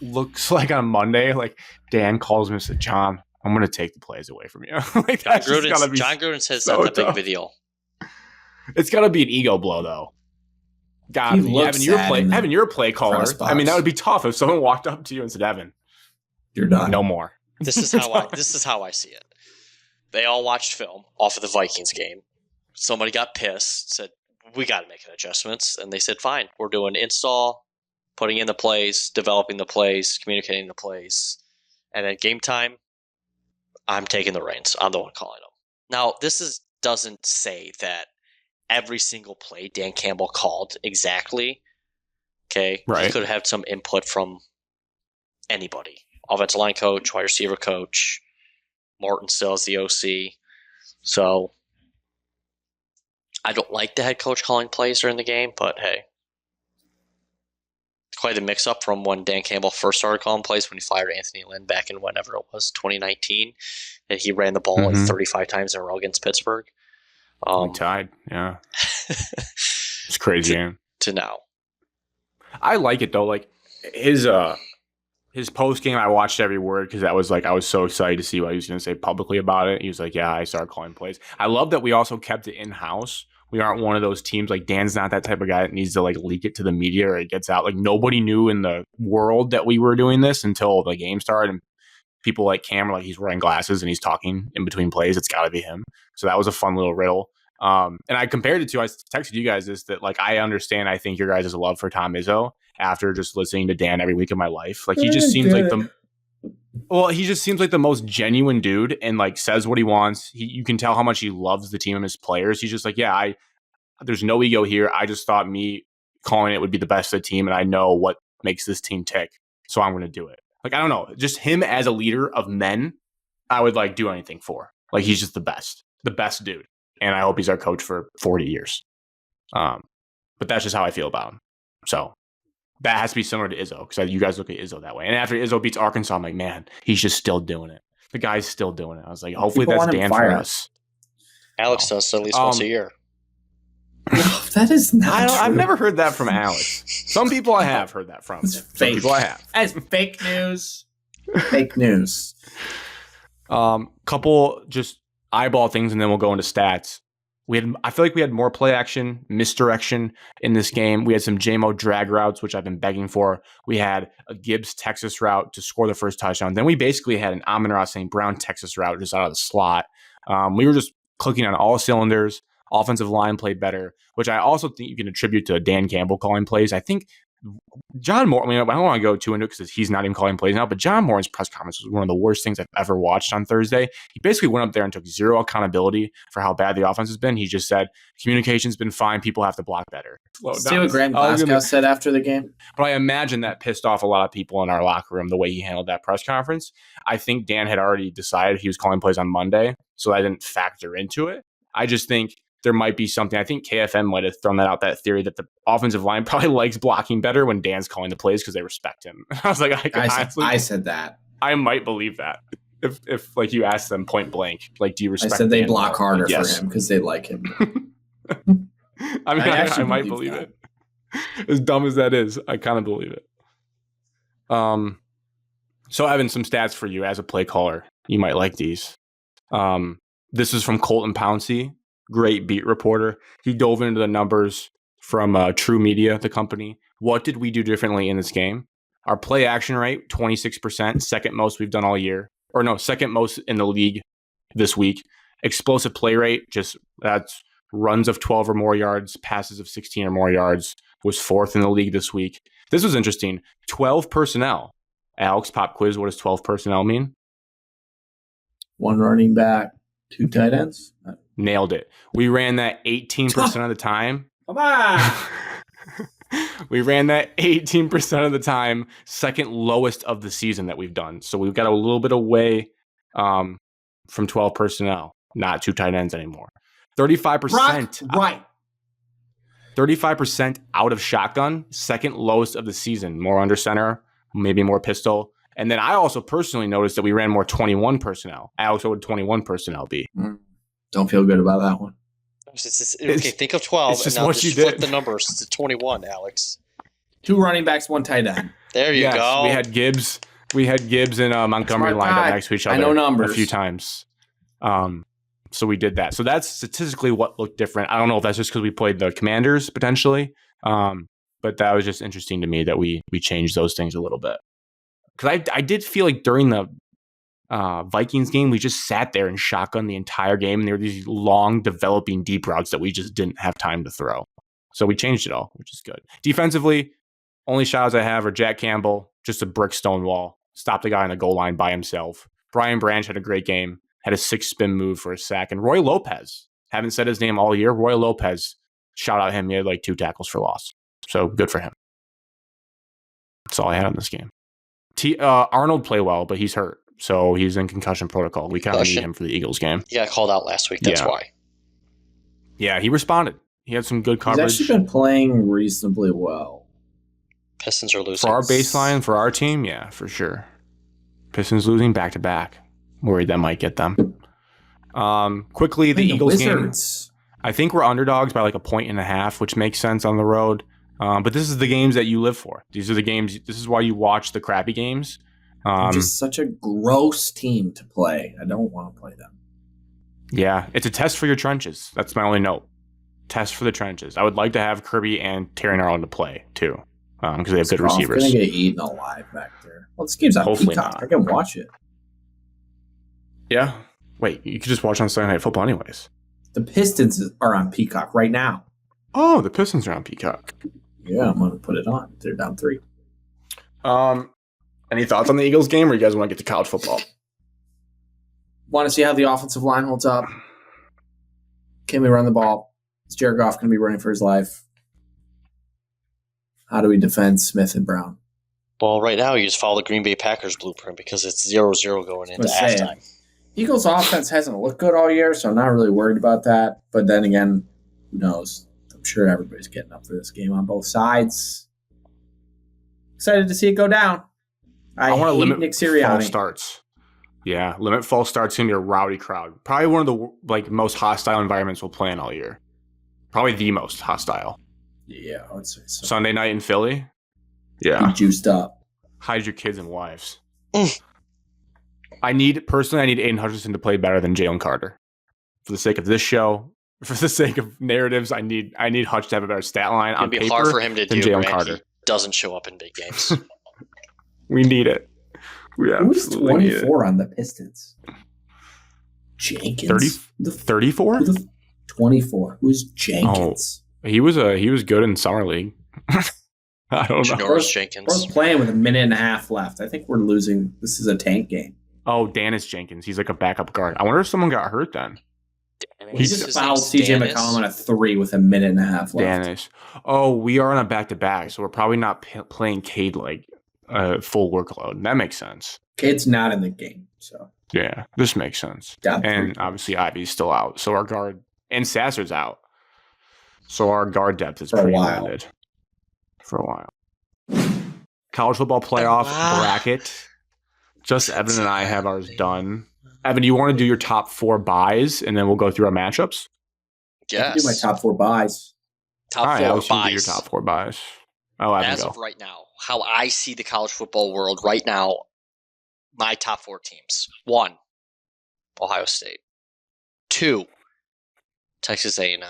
looks like on Monday. Like Dan calls me and said, "John, I'm going to take the plays away from you." Like John Gruden says so that's not that big of a deal. It's got to be an ego blow, though. God, Evan, you're a play caller. I mean, that would be tough if someone walked up to you and said, "Evan, you're done. No more." This is how I see it. They all watched film off of the Vikings game. Somebody got pissed, said, "We got to make adjustments," and they said, "Fine, we're doing install, putting in the plays, developing the plays, communicating the plays, and then game time, I'm taking the reins. I'm the one calling them." Now, doesn't say that every single play Dan Campbell called exactly. Okay, right. He could have had some input from anybody. Offensive line coach, wide receiver coach, Morton still is the OC. So I don't like the head coach calling plays during the game, but hey. It's quite the mix-up from when Dan Campbell first started calling plays when he fired Anthony Lynn back in whenever it was, 2019. And he ran the ball like 35 times in a row against Pittsburgh. We tied, yeah. It's crazy, man. To now. I like it, though. Like, his post game, I watched every word because I was so excited to see what he was going to say publicly about it. He was like, "Yeah, I started calling plays." I love that we also kept it in house. We aren't one of those teams like Dan's not that type of guy that needs to like leak it to the media or it gets out. Like nobody knew in the world that we were doing this until the game started, and people like Cam are like, he's wearing glasses and he's talking in between plays. It's got to be him. So that was a fun little riddle. And I compared it to, I texted you guys this, that like I understand. I think your guys' love for Tom Izzo after just listening to Dan every week of my life. Like he just seems like the most genuine dude and like says what he wants. You can tell how much he loves the team and his players. He's just like, yeah, there's no ego here. I just thought me calling it would be the best of the team. And I know what makes this team tick. So I'm going to do it. Like, I don't know, just him as a leader of men, I would like do anything for. Like, he's just the best dude. And I hope he's our coach for 40 years. But that's just how I feel about him. So that has to be similar to Izzo because you guys look at Izzo that way. And after Izzo beats Arkansas, I'm like, man, he's just still doing it. The guy's still doing it. I was like, hopefully that's Dan for us. Alex does at least once a year. No, that is not true. I've never heard that from Alex. Some people I have heard that from. It's fake. Some people I have. That's fake news. Fake news. Couple just eyeball things, and then we'll go into stats. I feel like we had more play action, misdirection in this game. We had some JMO drag routes, which I've been begging for. We had a Gibbs Texas route to score the first touchdown. Then we basically had an Amon-Ra St. Brown Texas route just out of the slot. We were just clicking on all cylinders. Offensive line played better, which I also think you can attribute to Dan Campbell calling plays. I think John Moore, I mean, I don't want to go too into it because he's not even calling plays now, but John Moore's press conference was one of the worst things I've ever watched on Thursday. He basically went up there and took zero accountability for how bad the offense has been. He just said, communication's been fine. People have to block better. See what Graham Glasgow said after the game? But I imagine that pissed off a lot of people in our locker room, the way he handled that press conference. I think Dan had already decided he was calling plays on Monday, so I didn't factor into it. I just think there might be something. I think KFM might have thrown that out, that theory that the offensive line probably likes blocking better when Dan's calling the plays because they respect him. I was like, I said that. I might believe that. If like you ask them point blank, like, do you respect? I said they Dan block more? harder Like, yes. for him because they like him. I mean, I might believe it. As dumb as that is, I kind of believe it. So Evan, some stats for you as a play caller. You might like these. This is from Colton Pouncey, great beat reporter. He dove into the numbers from True Media, the company. What did we do differently in this game? Our play action rate, 26%, second most we've done all year. Or no, second most in the league this week. Explosive play rate, that's runs of 12 or more yards, passes of 16 or more yards, was fourth in the league this week. This was interesting. 12 personnel. Alex, pop quiz. What does 12 personnel mean? 1 running back, 2 tight ends. Nailed it. We ran that 18% of the time. Come on. We ran that 18% of the time, second lowest of the season that we've done. So we've got a little bit away from 12 personnel, not 2 tight ends anymore. 35%. Right. 35% out of shotgun, second lowest of the season. More under center, maybe more pistol. And then I also personally noticed that we ran more 21 personnel. Alex, what would 21 personnel be? Don't feel good about that one. Okay, think of 12 and now just flip the numbers to 21, Alex. 2 running backs, 1 tight end. There you go. We had Gibbs. We had Gibbs and Montgomery lined up next to each other. I know numbers. A few times. So we did that. So that's statistically what looked different. I don't know if that's just because we played the Commanders potentially, but that was just interesting to me that we changed those things a little bit. Because I did feel like during the Vikings game, we just sat there and shotgun the entire game, and there were these long developing deep routes that we just didn't have time to throw. So we changed it all, which is good. Defensively, only shots I have are Jack Campbell, just a brick stone wall, stopped the guy on the goal line by himself. Brian Branch had a great game, had a 6-spin move for a sack. And Roy Lopez, haven't said his name all year. Roy Lopez, shout out him. He had like 2 tackles for loss. So good for him. That's all I had on this game. Arnold played well, but he's hurt. So he's in concussion protocol. We kind of need him for the Eagles game. He got called out last week. That's why. Yeah, he responded. He had some good coverage. He's actually been playing reasonably well. Pistons are losing. For our baseline, for our team, yeah, for sure. Pistons losing back-to-back. Worried that might get them. Quickly, the Eagles game. I think we're underdogs by like 1.5 points, which makes sense on the road. But this is the games that you live for. These are the games. This is why you watch the crappy games. Just such a gross team to play. I don't want to play them. Yeah, it's a test for your trenches. That's my only note. Test for the trenches. I would like to have Kirby and Terry Narland to play too, because they have good receivers. Going to get eaten alive back there. Well, this game's on Hopefully Peacock. not. I can watch it. Yeah. Wait, you could just watch on Sunday Night Football anyways. The Pistons are on Peacock right now. Oh, the Pistons are on Peacock. Yeah, I'm going to put it on. They're down 3. Any thoughts on the Eagles game, or you guys want to get to college football? Want to see how the offensive line holds up? Can we run the ball? Is Jared Goff going to be running for his life? How do we defend Smith and Brown? Well, right now you just follow the Green Bay Packers blueprint because it's 0-0 going into halftime. Eagles' offense hasn't looked good all year, so I'm not really worried about that. But then again, who knows? I'm sure everybody's getting up for this game on both sides. Excited to see it go down. I want to limit Nick Sirianni. False starts. Yeah, limit false starts in your rowdy crowd. Probably one of the most hostile environments we'll play in all year. Probably the most hostile. Yeah, I would say so. Sunday night in Philly. Yeah, be juiced up. Hide your kids and wives. I need Aiden Hutchinson to play better than Jalen Carter. For the sake of this show, for the sake of narratives, I need Hutch to have a better stat line on paper. It'd be hard for him to do. Jalen Carter he doesn't show up in big games. We need it. Who's 24 on the Pistons? Jenkins. 34? 24. Who's Jenkins? Oh, he was good in summer league. I don't know. Janoris Jenkins. We're playing with 1.5 minutes left. I think we're losing. This is a tank game. Oh, Dennis Jenkins. He's like a backup guard. I wonder if someone got hurt then. He just fouled CJ McCollum on a 3 with 1.5 minutes left. Dennis. Oh, we are on a back-to-back, so we're probably not playing Cade like full workload. That makes sense. Cade's not in the game, so. Yeah, this makes sense. And obviously Ivy's still out, so our guard and Sasser's out. So our guard depth is pretty limited. For a while. College football playoff bracket. Just Evan and I have ours done. Evan, do you want to do your top 4 buys, and then we'll go through our matchups? Yes. I can do my top 4 buys. Top 4 buys. Do your top 4 buys. Oh, as of right now, how I see the college football world right now, my top 4 teams. 1, Ohio State. 2, Texas A&M.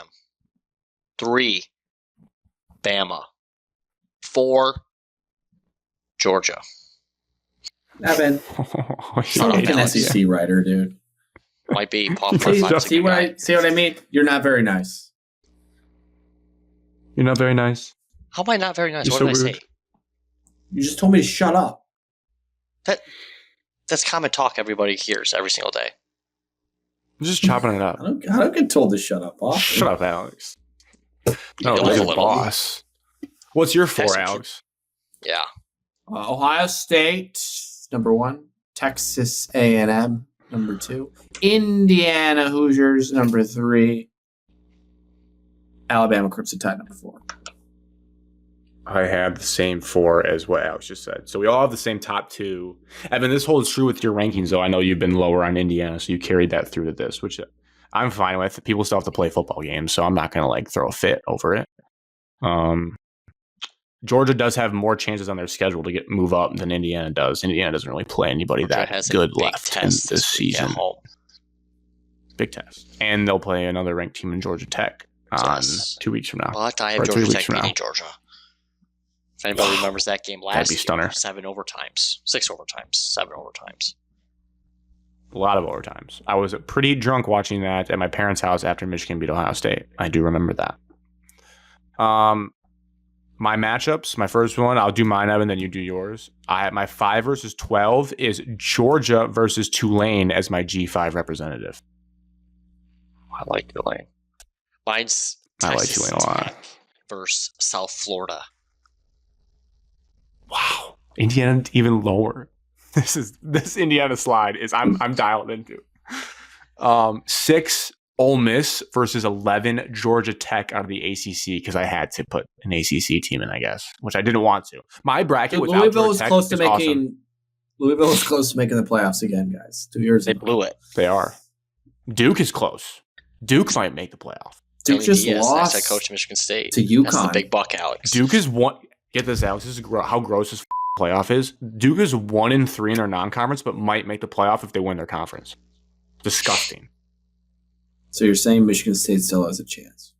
3, Bama. 4, Georgia. Evan, you're an SEC writer, dude. Might be. See what I mean? You're not very nice. You're not very nice. How am I not very nice? You're what so did I rude. say? You just told me to shut up. That's common talk everybody hears every single day. I'm just chopping it up. I don't get told to shut up, boss. Shut up, Alex. No, You're you're the boss. What's your 4, Alex? Yeah. Ohio State, number 1. Texas A&M, number 2. Indiana Hoosiers, number 3. Alabama Crimson Tide, number 4. I had the same 4 as what Alex just said. So we all have the same top 2. Evan, this holds true with your rankings, though. I know you've been lower on Indiana, so you carried that through to this, which I'm fine with. People still have to play football games, so I'm not going to like throw a fit over it. Georgia does have more chances on their schedule to move up than Indiana does. Indiana doesn't really play anybody Georgia that good left in this season. Big test. And they'll play another ranked team in Georgia Tech on 2 weeks from now. But I have Georgia Tech beating Georgia. If anybody remembers that game last year, 7 overtimes, 6 overtimes, 7 overtimes. A lot of overtimes. I was pretty drunk watching that at my parents' house after Michigan beat Ohio State. I do remember that. My matchups, my first one, I'll do mine, Evan, then you do yours. My 5 versus 12 is Georgia versus Tulane as my G5 representative. I like Tulane. Mine's Texas Tulane a lot. Versus South Florida. Wow. Indiana even lower. This Indiana slide is I'm dialed into. 6 Ole Miss versus 11 Georgia Tech out of the ACC because I had to put an ACC team in, I guess, which I didn't want to. My bracket without Louisville Georgia Tech close to is making. awesome. Louisville is close to making the playoffs again, guys. 2 years ago. They blew it. They are. Duke is close. Duke might make the playoff. Duke just lost head coach of Michigan State to UConn. That's the big buck, Alex. Duke is one. Get this, Alex. This is how gross this playoff is. Duke is 1-3 in their non-conference, but might make the playoff if they win their conference. Disgusting. So you're saying Michigan State still has a chance?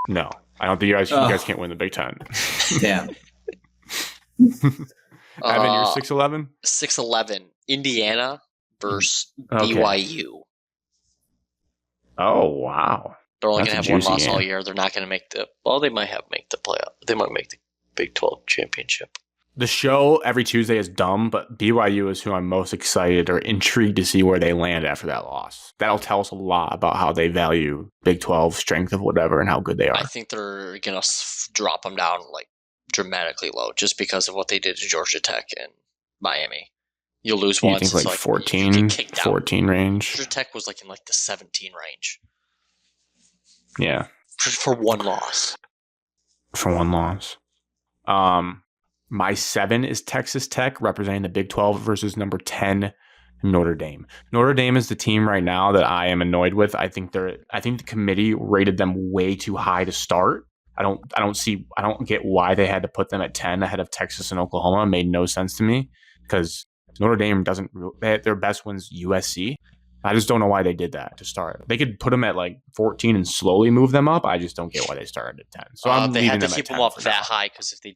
No, I don't think you guys can't win the Big Ten. Damn. Evan, you're 6-11? 6-11. Indiana versus BYU. Oh, wow. They're only going to have one loss all year. They're not going to make they might make the playoff. They might make the Big 12 championship. The show every Tuesday is dumb, but BYU is who I'm most excited or intrigued to see where they land after that loss. That'll tell us a lot about how they value Big 12 strength of whatever and how good they are. I think they're going to drop them down like dramatically low just because of what they did to Georgia Tech and Miami. You'll lose once. You think like 14 range? Georgia Tech was like in like the 17 range. Yeah. For one loss. My 7 is Texas Tech, representing the Big 12 versus number 10, Notre Dame. Notre Dame is the team right now that I am annoyed with. I think the committee rated them way too high to start. I don't get why they had to put them at 10 ahead of Texas and Oklahoma. It made no sense to me because Notre Dame their best wins USC. I just don't know why they did that to start. They could put them at like 14 and slowly move them up. I just don't get why they started at 10. So they had to keep them up that high because if they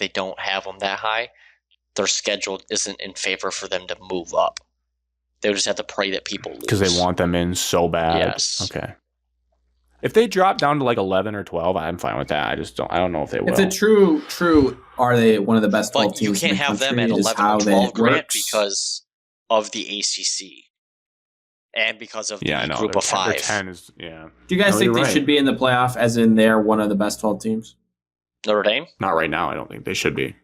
don't have them that high, their schedule isn't in favor for them to move up. They would just have to pray that people lose. Because they want them in so bad. Yes. Okay. If they drop down to like 11 or 12, I'm fine with that. I don't know if they will. If it's true, are they one of the best 12 teams? But you can't have them at 11 or 12, Grant, because of the ACC and because of the group of 5. 10 is, yeah. Do you guys think they should be in the playoff as in they're one of the best 12 teams? Notre Dame? Not right now. I don't think they should be.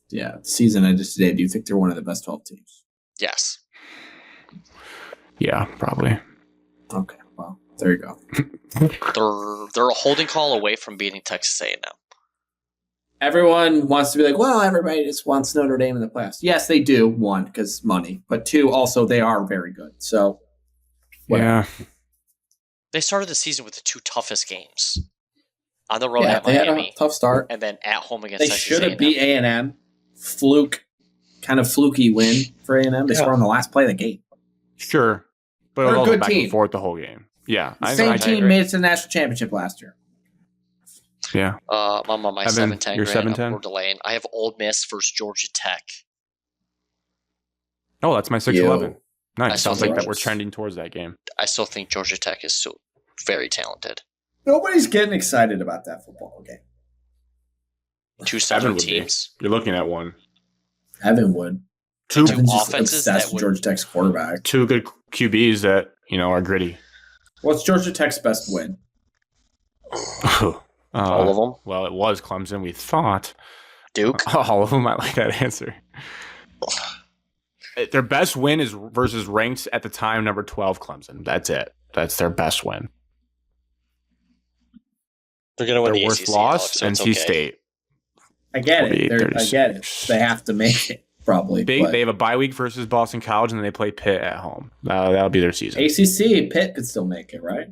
Yeah, the season ended today. Do you think they're one of the best 12 teams? Yes. Yeah, probably. Okay, well, there you go. They're a holding call away from beating Texas A&M. Everyone wants to be like, well, everybody just wants Notre Dame in the playoffs. Yes, they do. 1, because money. But 2, also, they are very good. So, whatever. Yeah. They started the season with the 2 toughest games. On the road at Miami. They had a tough start. And then at home against Texas A&M. They should have beat A&M. Kind of fluky win for A&M. They scored on the last play of the game. Sure. But they're it was a good back team. And forth the whole game. Yeah. The same team made it to the national championship last year. Yeah. I'm on my 7-10. You're 7-10? We're delaying. I have Ole Miss versus Georgia Tech. Oh, that's my 6-11. Nice. Sounds like that we're Georgia's. trending towards that game. I still think Georgia Tech is so very talented. Nobody's getting excited about that football game. Two Southern teams. You're looking at one. Evan would. Two offenses that would, Georgia Tech's quarterback. Two good QBs that are gritty. What's Georgia Tech's best win? All of them? Well, it was Clemson, we thought. Duke? All of them, I like that answer. Their best win is versus ranked at the time number 12 Clemson. That's it. That's their best win. They're going to win their the worst ACC, loss, Alex, so NC State. I get it. I get it. They have to make it, probably. They have a bye week versus Boston College, and then they play Pitt at home. That'll be their season. ACC, Pitt could still make it, right?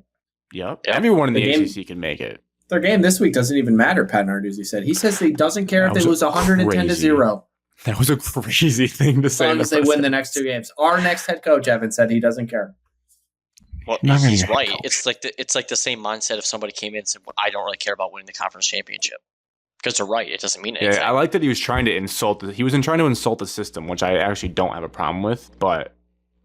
Yep. Everyone in the ACC can make it. Their game this week doesn't even matter, Pat Narduzzi said. He says he doesn't care if they lose 110-0. That was a crazy thing to say. As long as they win the next 2 games. Our next head coach, Evan, said he doesn't care. Well, he's right. It's like the same mindset if somebody came in and said, well, I don't really care about winning the conference championship. Because they're right. It doesn't mean anything. Yeah, I like that he was trying to insult. He was trying to insult the system, which I actually don't have a problem with. But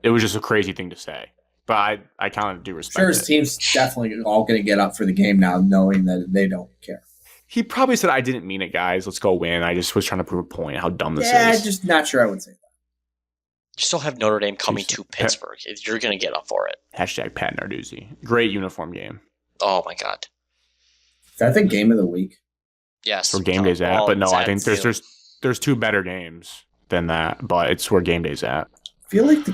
it was just a crazy thing to say. But I kind of do respect it. Sure, his team's definitely all going to get up for the game now, knowing that they don't care. He probably said, I didn't mean it, guys. Let's go win. I just was trying to prove a point how dumb this is. Yeah, just not sure I would say that. You still have Notre Dame coming to Pittsburgh. You're going to get up for it. Hashtag Pat Narduzzi. Great uniform game. Oh, my God. Is that the game of the week? Yes. Where game day's at. But no, I think there's two better games than that. But it's where game day's at. I feel like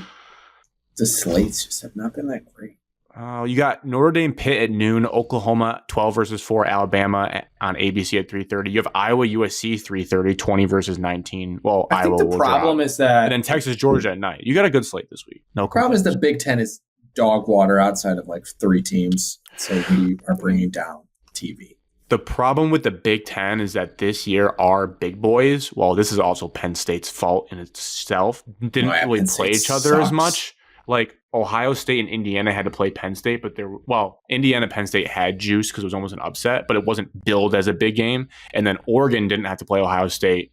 the slates just have not been that great. You got Notre Dame Pitt at noon, Oklahoma 12 versus 4, Alabama on ABC at 3:30. You have Iowa USC 3:30, 20 versus 19. Well, I think the problem is that, and then Texas Georgia at night. You got a good slate this week. No problem is the Big Ten is dog water outside of like 3 teams, so we are bringing down TV. The problem with the Big Ten is that this year our big boys, well, this is also Penn State's fault in itself, didn't really play each other as much. Like Ohio State and Indiana had to play Penn State, but Indiana Penn State had juice because it was almost an upset, but it wasn't billed as a big game. And then Oregon didn't have to play Ohio State.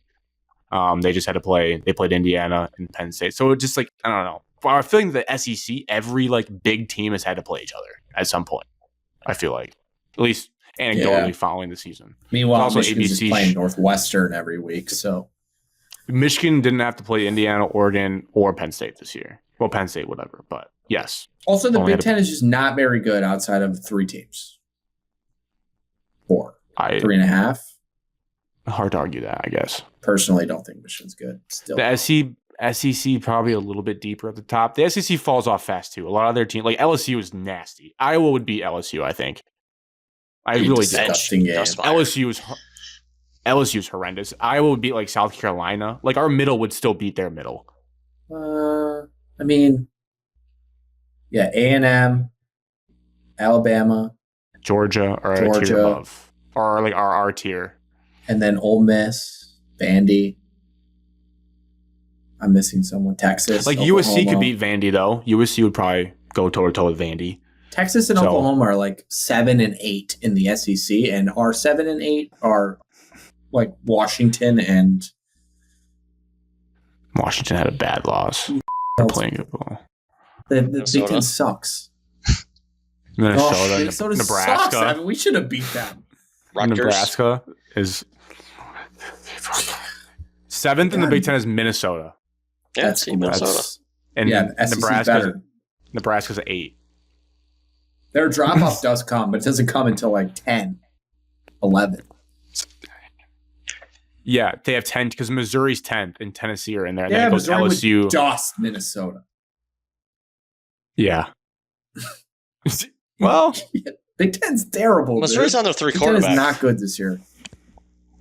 They just had to they played Indiana and Penn State. So it just I don't know. I'm feeling the SEC, every big team has had to play each other at some point. I feel like, at least anecdotally following the season. Meanwhile, also Michigan's just playing Northwestern every week. So Michigan didn't have to play Indiana, Oregon, or Penn State this year. Well, Penn State, whatever, but yes. Also, the Big Ten is just not very good outside of 3 teams. 4. 3.5. Hard to argue that, I guess. Personally, don't think Michigan's good. Still, the SEC probably a little bit deeper at the top. The SEC falls off fast too. A lot of their teams, like LSU, is nasty. Iowa would beat LSU, I think. I really do. LSU is horrendous. Iowa would beat South Carolina. Our middle would still beat their middle. I mean, yeah, A&M, Alabama, Georgia are a tier above, or our tier, and then Ole Miss, Vandy. I'm missing someone. Texas, Oklahoma. USC could beat Vandy though. USC would probably go toe to toe with Vandy. Texas and Oklahoma are 7 and 8 in the SEC, and our 7 and 8 are Washington and. Washington had a bad loss. They're playing good ball. The Big Ten sucks. Minnesota, Nebraska. Sucks. I mean, we should have beat them. Nebraska is 7th in the Big Ten is Minnesota. Yeah, that's Minnesota. And Nebraska's 8. Their drop-off does come, but it doesn't come until 10, 11. Yeah, they have 10 because Missouri's 10th and Tennessee are in there. And then it goes Missouri LSU. Would dust Minnesota. Yeah. Well, Big Ten's terrible. Missouri's on their 3 quarterbacks. Big Ten is not good this year.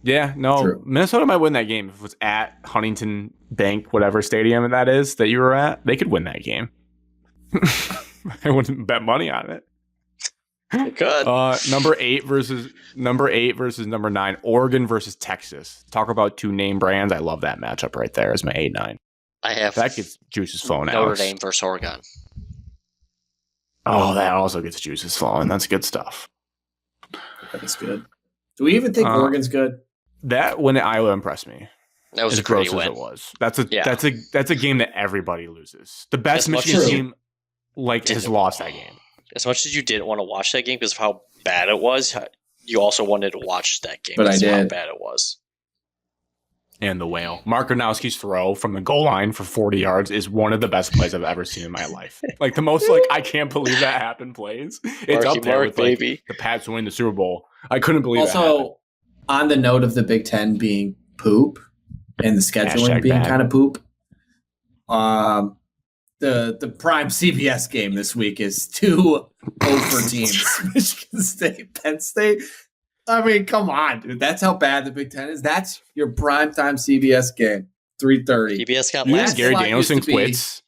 Yeah, no. True. Minnesota might win that game if it was at Huntington Bank, whatever stadium that is that you were at. They could win that game. I wouldn't bet money on it. Good. Number 8 versus number 9. Oregon versus Texas. Talk about 2 name brands. I love that matchup right there as my 8-9. I have that gets juices flowing. Notre Dame versus Oregon. Oh, that also gets juices flowing. That's good stuff. That is good. Do we even think Oregon's good? That win at Iowa impressed me. That was as a great gross win. As it was. That's a game that everybody loses. The best Michigan team has lost that game. As much as you didn't want to watch that game because of how bad it was, you also wanted to watch that game because of how bad it was. and the whale. Mark Gronowski's throw from the goal line for 40 yards is one of the best plays I've ever seen in my life. Like the most, like, I can't believe that happened plays. It's up there with like the Pats winning the Super Bowl. I couldn't believe it. Also, on the note of the Big Ten being poop and the scheduling being kind of poop, the prime CBS game this week is 2 over teams. Michigan State, Penn State. I mean, come on, dude. That's how bad the Big Ten is. That's your primetime CBS game, 3:30. CBS got you think Gary Danielson quits?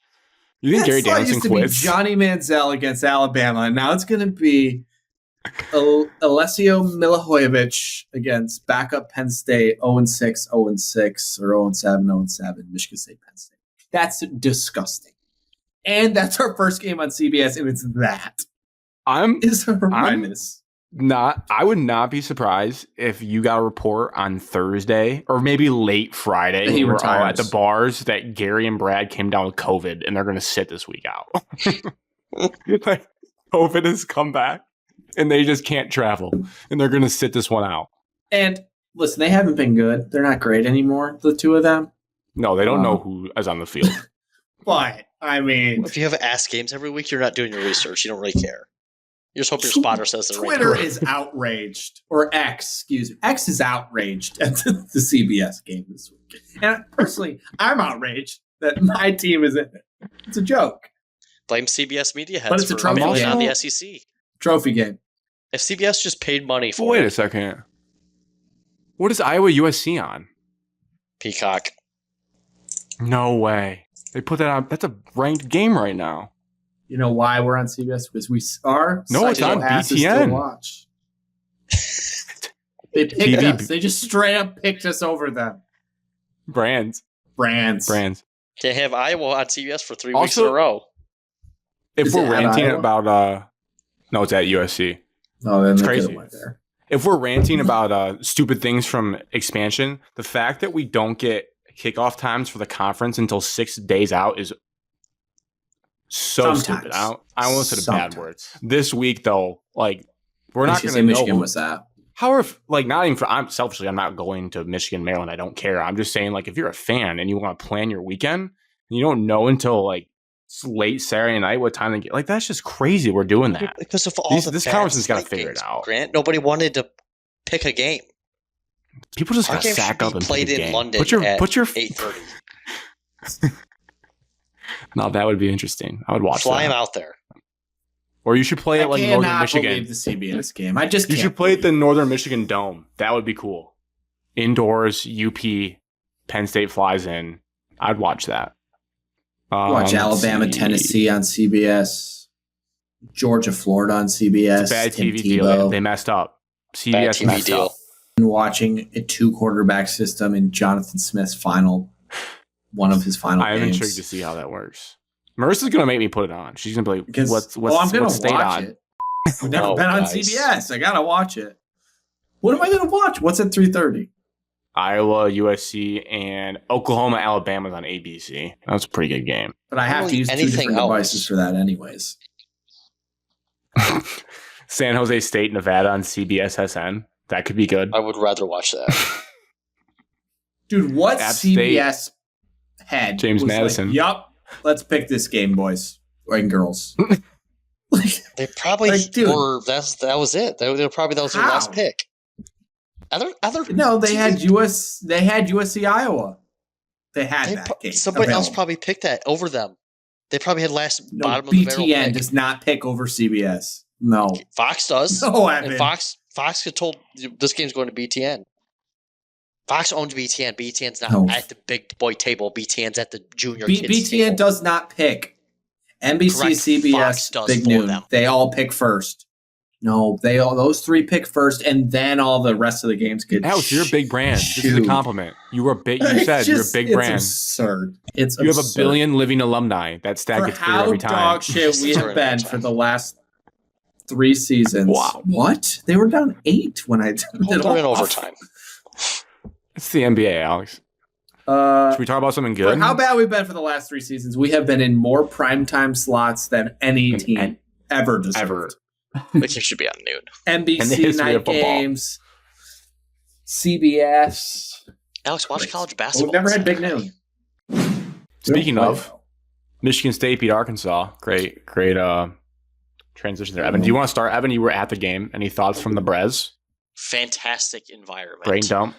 You think Gary Danielson quits? Johnny Manziel against Alabama, and now it's going to be Alessio Milivojevic against backup Penn State, 0-6, 0-6, or 0-7, 0-7, Michigan State, Penn State. That's disgusting. And that's our first game on CBS, and it's that. It's horrendous. I would not be surprised if you got a report on Thursday or maybe late Friday when we're all at the bars that Gary and Brad came down with COVID and they're going to sit this week out. Like, COVID has come back and they just can't travel and they're going to sit this one out. And listen, they haven't been good. They're not great anymore, the two of them. No, they don't know who is on the field. But, I mean... If you have ass games every week, you're not doing your research. You don't really care. You just hope your spotter says the right Twitter is outraged. Or X, excuse me. X is outraged at the CBS game this week. And personally, I'm outraged that my team is in it. It's a joke. Blame CBS media heads but it's a for bailing on game. the SEC. Trophy game. If CBS just paid money for Wait a second. What is Iowa USC on? Peacock. No way. They put that on. That's a ranked game right now. You know why we're on CBS? Because we are. No, it's on BTN. Watch. They picked us. They just straight up picked us over them. Brands. Can't have Iowa on CBS for 3 weeks in a row. If we're ranting about no, it's at USC. Oh, then it's crazy. Went there. If we're ranting about stupid things from expansion, the fact that we don't get kickoff times for the conference until 6 days out is so stupid. I almost said a bad word. This week, though, like, we're not going to know. Michigan was that. How if, like, not even for, I'm not going to Michigan, Maryland. I don't care. I'm just saying, like, if you're a fan and you want to plan your weekend, and you don't know until, like, late Saturday night what time they get, like, that's just crazy we're doing that. Because of all this conference has got to figure it out. Grant, nobody wanted to pick a game. People just got to sack up and played pick a in game. London put your at 8:30. No, that would be interesting. I would watch Fly that. him out there. Or you should play it like Northern Michigan. I cannot believe the CBS game. I just You should play at the Northern Michigan Dome. That would be cool. Indoors, UP, Penn State flies in. I'd watch that. Watch Alabama, Tennessee on CBS. Georgia, Florida on CBS. It's a bad TV deal. They messed up. CBS messed up. Watching a 2-quarterback system in Jonathan Smith's one of his final games. I'm intrigued to see how that works. Marissa's going to make me put it on. She's going to be like, what's state on? It. I've never been on CBS. I got to watch it. What am I going to watch? What's at 3:30? Iowa, USC, and Oklahoma, Alabama's on ABC. That's a pretty good game. But I have to use 2 different devices for that anyways. San Jose State, Nevada on CBS-SN. That could be good. I would rather watch that. Dude, what CBS head James Madison. Like, yup. Let's pick this game, boys and girls. They probably were. That was it. That was their last pick. No, they had USC Iowa. They had that game. Somebody else probably picked that over them. They probably had bottom of the barrel. BTN does not pick over CBS. No, Fox does. No, and Fox had told this game's going to BTN. Fox owns BTN. BTN's not at the big boy table. BTN's at the junior kids BTN table. does not pick. NBC, Correct. CBS, Big Noon. Them. They all pick first. No, those 3 pick first, and then all the rest of the games get. Alex, you're a big brand. This is a compliment. You were big. You said you're a big brand. It's absurd. You have a billion living alumni. That stat gets bigger every time. How dog shit we have been for the last 3 seasons. Wow. What? They were down 8 when I did it all. In overtime. It's the NBA, Alex. Should we talk about something good? For how bad we've been for the last 3 seasons, we have been in more primetime slots than any team ever deserved. The game should be on noon. NBC night games, CBS. Alex, watch college basketball. We've never had Big Noon. Speaking of, Michigan State beat Arkansas. Great transition there. Evan, do you want to start? Evan, you were at the game. Any thoughts from the Brez? Fantastic environment. Brain dump.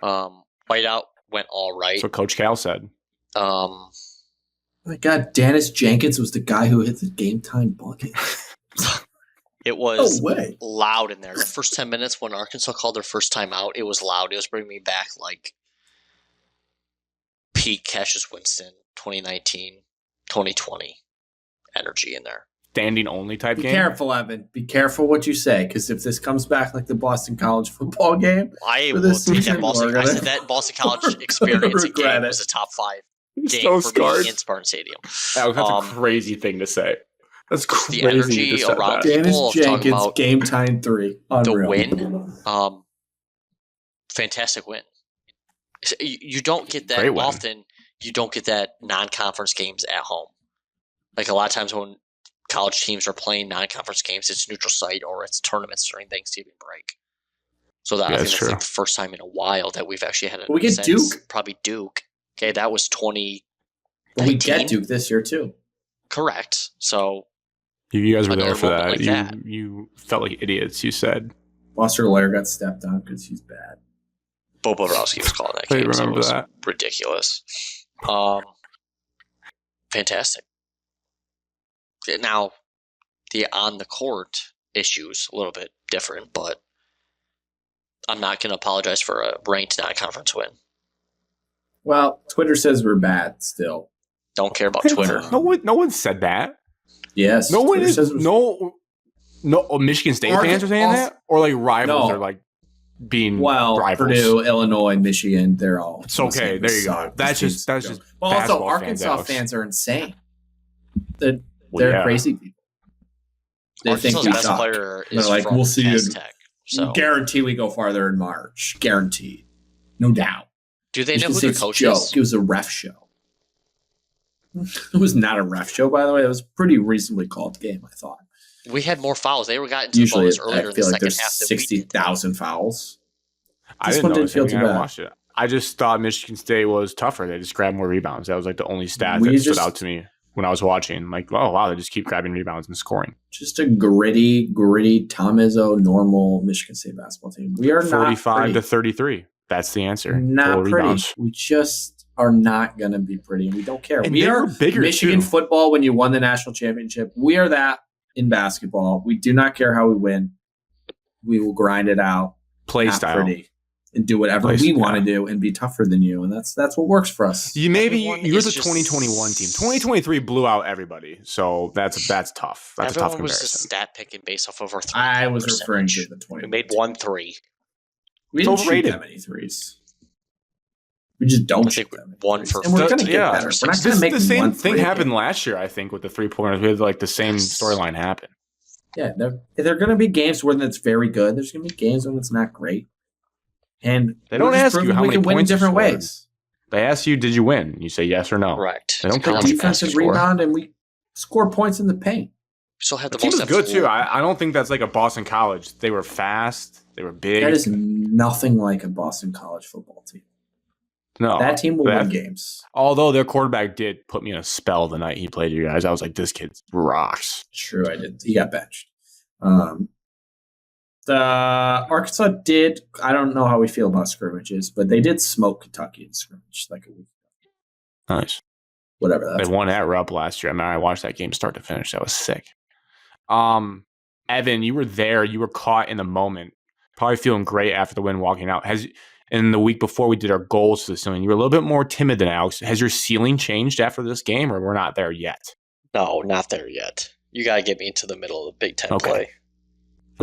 Whiteout went all right. That's what Coach Cal said. Oh my God, Dennis Jenkins was the guy who hit the game time bucket. It was loud in there. The first 10 minutes when Arkansas called their first time out, it was loud. It was bringing me back like peak Cassius Winston 2019, 2020 energy in there. Standing only type game? Be careful, Evan. Be careful what you say, because if this comes back like the Boston College football game, I will take that Boston. I said that Boston College experience game was a top 5 game for me in Spartan Stadium. That's a crazy thing to say. That's crazy. The energy around Dennis Jenkins, game time 3. Unreal. The win, fantastic win. You don't get that often. You don't get that non-conference games at home. Like a lot of times when college teams are playing non-conference games, it's neutral site or it's tournaments during Thanksgiving break. So I think that's like the first time in a while that we've actually had we get Duke. Probably Duke. Okay, that was 2019. We get Duke this year too. Correct. So you guys were there for that. Like you felt like idiots. You said Foster Lair got stepped on because he's bad. Bo Borowski was calling that game. Remember that? Ridiculous. Fantastic. Now, the on the court issues a little bit different, but I'm not going to apologize for a ranked non-conference win. Well, Twitter says we're bad still. Don't care about Twitter. No one said that. Yes. No one is. No. Michigan State fans are saying that, or like rivals are like being rivals. Purdue, Illinois, Michigan, they're all. It's okay. There you go. That's just. Well, also Arkansas fans are insane. They're crazy people. They Arkansas's think we best suck. player is like, from we'll see you. Tech, so. Guarantee we go farther in March. Guaranteed. No doubt. Do they know who the coach is? It was a ref show. It was not a ref show, by the way. It was a pretty reasonably called game, I thought. We had more fouls. They were gotten to the bonus earlier in the second half. 60,000 fouls. I didn't feel too bad. I watched it. I just thought Michigan State was tougher. They just grabbed more rebounds. That was like the only stat that stood out to me when I was watching. Like, oh, wow, they just keep grabbing rebounds and scoring. Just a gritty Tom Izzo, normal Michigan State basketball team. We are 45 to 33. That's the answer. Not pretty. Rebounds. We just are not going to be pretty, and we don't care. We are bigger Michigan football when you won the national championship. We are that in basketball. We do not care how we win. We will grind it out. Play style. Pretty. And do whatever we want to do and be tougher than you. And that's what works for us. You're the 2021 team. 2023 blew out everybody. So that's tough. That's a tough comparison. Was just stat picking based off of our 3. I was referring to the 20. We made 1 3. We didn't shoot that many threes. We just don't shoot that many 1 for 4. And we're going to get better. We're not going to make the same thing happened last year, I think, with the 3-pointers. We had like the same storyline happen. Yeah, there are going to be games when it's very good. There's going to be games when it's not great. And they don't ask you how many points win in different ways. They ask you, did you win? You say yes or no. Correct. They don't care how many defensive rebound, and we score points in the paint. We still had the team was good too. I don't think that's like a Boston College. They were fast. They were big. That is nothing like a Boston College football team. No, that team will win games. Although their quarterback did put me in a spell the night he played you guys. I was like, this kid rocks. True, I did. He got benched. The Arkansas did. I don't know how we feel about scrimmages, but they did smoke Kentucky in scrimmage like a week ago. Nice. Whatever. They won at Rupp last year. I mean, I watched that game start to finish. That was sick. Evan, you were there. You were caught in the moment. Probably feeling great after the win, walking out. In the week before we did our goals for the ceiling, you were a little bit more timid than Alex. Has your ceiling changed after this game, or we're not there yet? No, not there yet. You got to get me into the middle of the Big Ten play.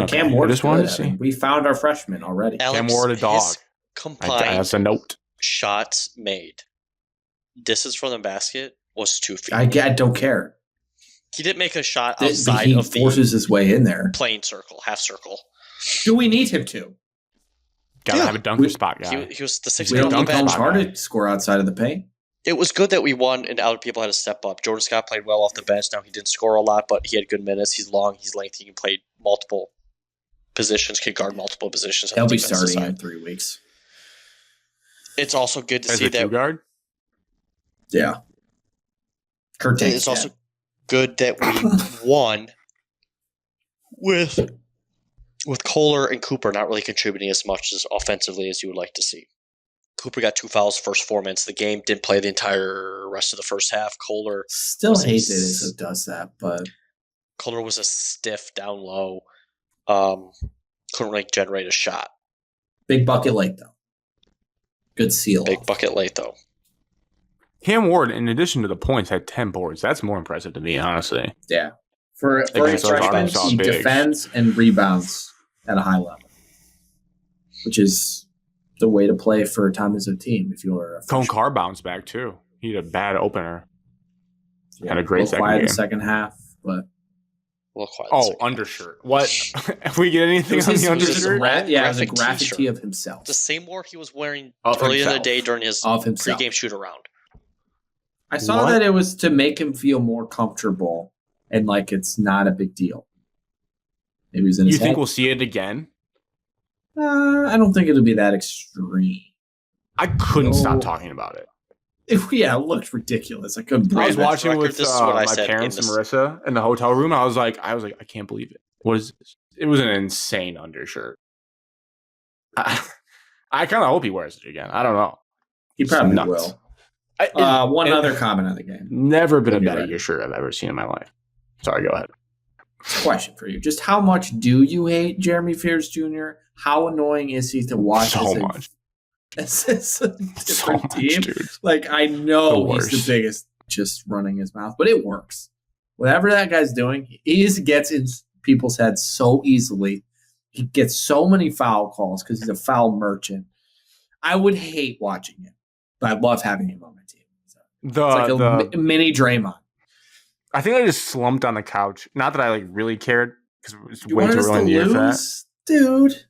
Cam Ward just wanted to see. We found our freshman already. Cam Ward, a dog. That's a note. Shots made. Distance from the basket was 2 feet. I don't care. He didn't make a shot outside of the. He forces his way in there. Playing circle, half circle. Do we need him to? Gotta have a dunker spot guy. He was the 6th guy on the bench. It's hard to score outside of the paint. It was good that we won and other people had to step up. Jordan Scott played well off the bench. Now he didn't score a lot, but he had good minutes. He's long, he's lengthy, he can play multiple positions, can guard multiple positions. He'll be starting in 3 weeks. It's also good to see that. Guard? Yeah. It's also good that we won with Kohler and Cooper not really contributing as much as offensively as you would like to see. Cooper got 2 fouls first 4 minutes of the game, didn't play the entire rest of the first half. Kohler still hates it as it does that, but Kohler was a stiff down low. Couldn't really generate a shot. Big bucket late though. Good seal. Big bucket late though. Cam Ward, in addition to the points, had 10 boards. That's more impressive to me, honestly. Yeah. For a freshman, he defends and rebounds at a high level, which is the way to play for Tom as a team. If you're a Cone Carr bounced back too. He had a bad opener. Yeah, had a great second game. The second half, but undershirt. What? If we get anything on the undershirt? It was a graphic tee of himself. The same war he was wearing earlier in the day during his pregame shoot around. I saw that it was to make him feel more comfortable and like it's not a big deal. Maybe it was in his head. Think we'll see it again? I don't think it'll be that extreme. I couldn't stop talking about it. It looked ridiculous. I couldn't. I was watching with my parents and Marissa in the hotel room. I was like, I can't believe it. What is this? It was an insane undershirt. I kind of hope he wears it again. I don't know. He probably will. Other comment on the game. Never been a better shirt I've ever seen in my life. Sorry, go ahead. Question for you. Just how much do you hate Jeremy Fears Jr.? How annoying is he to watch? So much. It's a different team. Dude. Like, I know he's the biggest just running his mouth, but it works. Whatever that guy's doing, he just gets in people's heads so easily. He gets so many foul calls because he's a foul merchant. I would hate watching him, but I love having him on my team. So it's like a mini Draymond. I think I just slumped on the couch. Not that I really cared because it was way too early in the year for that. Dude.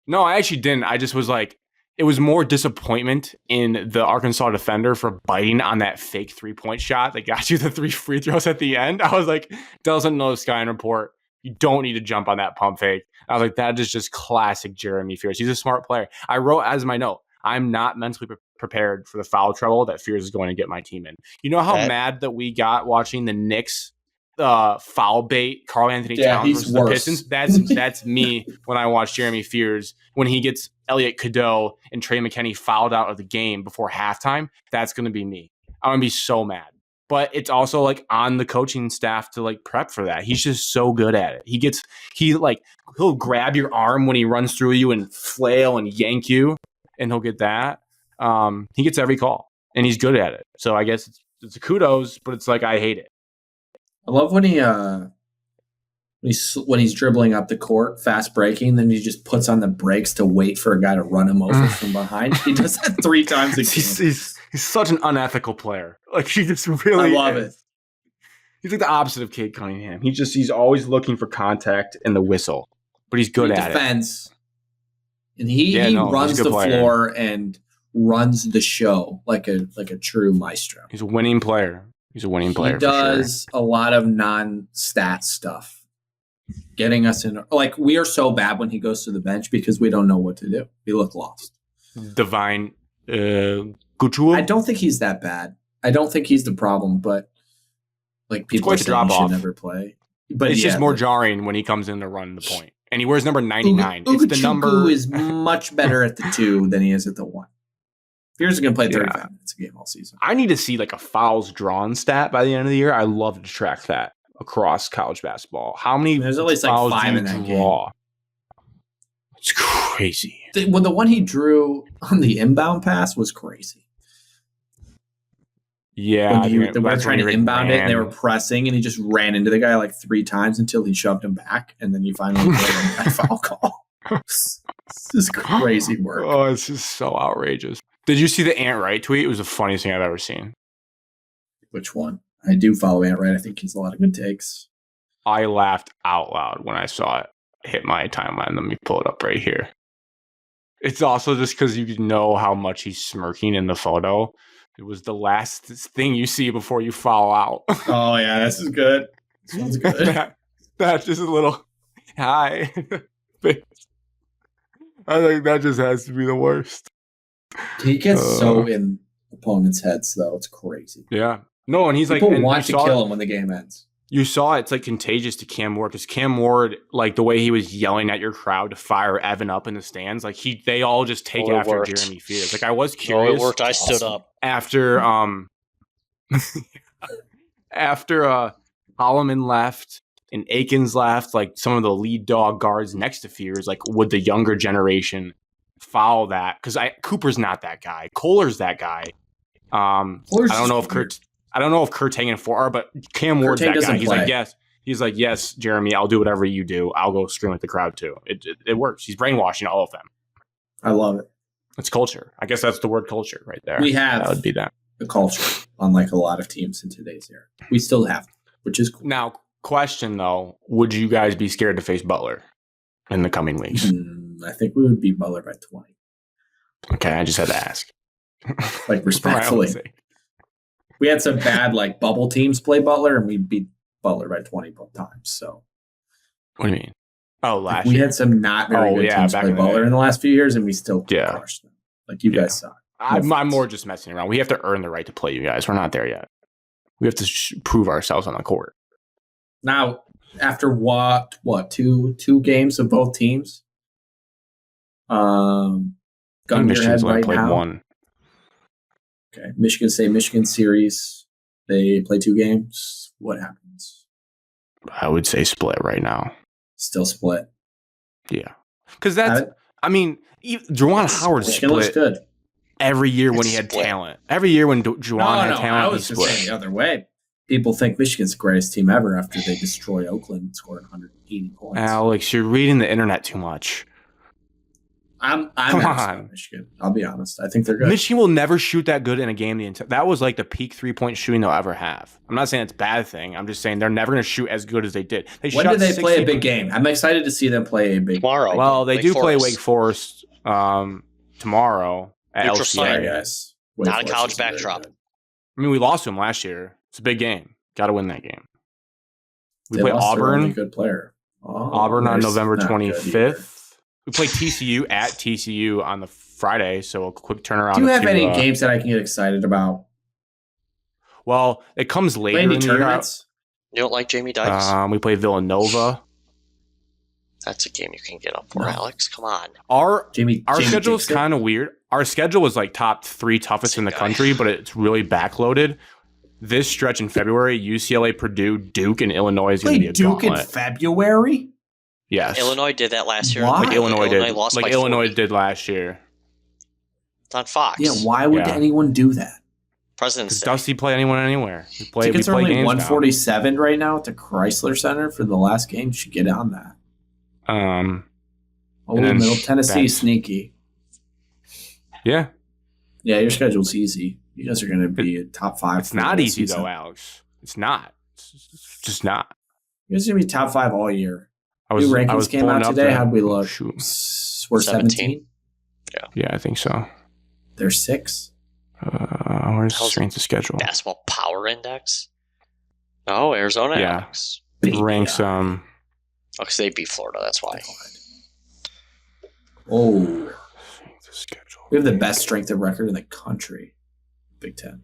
No, I actually didn't. I just was like, it was more disappointment in the Arkansas defender for biting on that fake 3-point shot that got you the 3 free throws at the end. I was like, doesn't know the Sky report. You don't need to jump on that pump fake. I was like, that is just classic Jeremy Fears. He's a smart player. I wrote as my note, I'm not mentally prepared for the foul trouble that Fears is going to get my team in. You know how mad that we got watching the Knicks foul bait Karl Anthony Towns versus the Pistons? That's me when I watch Jeremy Fears when he gets Elliot Cadeau and Trey McKinney fouled out of the game before halftime. That's going to be me. I'm going to be so mad. But it's also like on the coaching staff to like prep for that. He's just so good at it. He'll grab your arm when he runs through you and flail and yank you, and he'll get that. He gets every call, and he's good at it. So I guess it's a kudos, but it's like I hate it. I love when he's dribbling up the court, fast breaking, then he just puts on the brakes to wait for a guy to run him over from behind. He does that 3 times a game. He's such an unethical player. Like he just really. I love it. He's like the opposite of Cade Cunningham. He's always looking for contact and the whistle, but he's good at defense. And he runs the floor and runs the show like a true maestro. He's a winning player. He does a lot of non-stat stuff, getting us in. Like, we are so bad when he goes to the bench because we don't know what to do. We look lost. Divine Guchua? I don't think he's that bad. I don't think he's the problem, but like people say he should never play. But it's just more jarring when he comes in to run the point. And he wears number 99. It's the number is much better at the 2 than he is at the 1. Fears is going to play 35 minutes a game all season. I need to see like a fouls drawn stat by the end of the year. I love to track that across college basketball. How many There's at least like 5 in that game. It's crazy. The one he drew on the inbound pass was crazy. Yeah. They were trying to inbound it and they were pressing and he just ran into the guy like 3 times until he shoved him back and then he finally played a foul call. It's just crazy work. Oh, it's just so outrageous. Did you see the Ant Wright tweet? It was the funniest thing I've ever seen. Which one? I do follow Ant Wright. I think he's a lot of good takes. I laughed out loud when I saw it hit my timeline. Let me pull it up right here. It's also just because you know how much he's smirking in the photo. It was the last thing you see before you fall out. Oh, yeah. This is good. This one's good. That's just a little hi. I think that just has to be the worst. He gets so in opponents' heads, though. It's crazy. Yeah. No, and he's People like, want to kill him when the game ends. You saw it's like contagious to Cam Ward because Cam Ward, like the way he was yelling at your crowd to fire Evan up in the stands, like they all just take after worked. Jeremy Fears. Like I was curious. It worked. I stood up After Holloman left and Akins left, like some of the lead dog guards next to Fears, like would the younger generation follow that? Because Cooper's not that guy. Kohler's that guy. I don't know if Kurtang and 4 are, but Cam Ward's that guy. He's like, yes. He's like, yes, Jeremy, I'll do whatever you do. I'll go scream with the crowd too. It works. He's brainwashing all of them. I love it. It's culture. I guess that's the word culture right there. That would be that. The culture, unlike a lot of teams in today's era. We still have, which is cool. Now, question though, would you guys be scared to face Butler in the coming weeks? I think we would beat Butler by 20. Okay, I just had to ask. Like respectfully. We had some bad like bubble teams play Butler and we beat Butler by 20 both times. So what do you mean? Oh, last year. We had some not very good teams play Butler in the last few years and we still crushed them. Like you guys suck. I'm more just messing around. We have to earn the right to play you guys. We're not there yet. We have to prove ourselves on the court. Now, after what two games of both teams? Gun to your head right now. One. Okay, Michigan series. They play 2 games. What happens? I would say split right now. Still split. Yeah, because that's. I mean, Juwan Howard split good every year when he had talent. Every year when Juwan had talent, I was just saying the other way. People think Michigan's the greatest team ever after they destroy Oakland and score 180 points. Alex, you're reading the internet too much. I'm on Michigan. I'll be honest. I think they're good. Michigan will never shoot that good in a game. That was like the peak 3-point shooting they'll ever have. I'm not saying it's a bad thing. I'm just saying they're never going to shoot as good as they did. When did they play a big game? I'm excited to see them play a big tomorrow. Well, they do play Wake Forest tomorrow at LCA. Yes. Not a college backdrop. I mean, we lost to them last year. It's a big game. Got to win that game. We play Auburn. Good player. Auburn on November 25th. We play TCU at TCU on the Friday, so a quick turnaround. Do you have any games that I can get excited about? Well, it comes later in the tournaments. You don't like Jamie Dykes? We play Villanova. That's a game you can get up for, Alex. Come on. Our schedule is kind of weird. Our schedule was like top 3 toughest in the country, but it's really backloaded. This stretch in February, UCLA, Purdue, Duke, and Illinois is going to be a Duke in February? Yes. Illinois did that last year. Like Illinois did last year. It's on Fox. Yeah, why would anyone do that? President's Day. Dusty play anywhere anywhere. Tickets are only $147 right now at the Chrysler Center for the last game. You should get on that. Middle Tennessee, sneaky. Yeah. Yeah, your schedule's easy. You guys are going to be a top 5. It's not easy though, Alex. It's not. It's just not. You guys are going to be top 5 all year. New rankings came out today. How'd we look? We're 17. Yeah, I think so. They're 6. Where's the strength of schedule? Basketball Power Index. Oh, Arizona. Yeah, ranks. Because they beat Florida. That's why. Oh, we have the best strength of record in the country. Big Ten.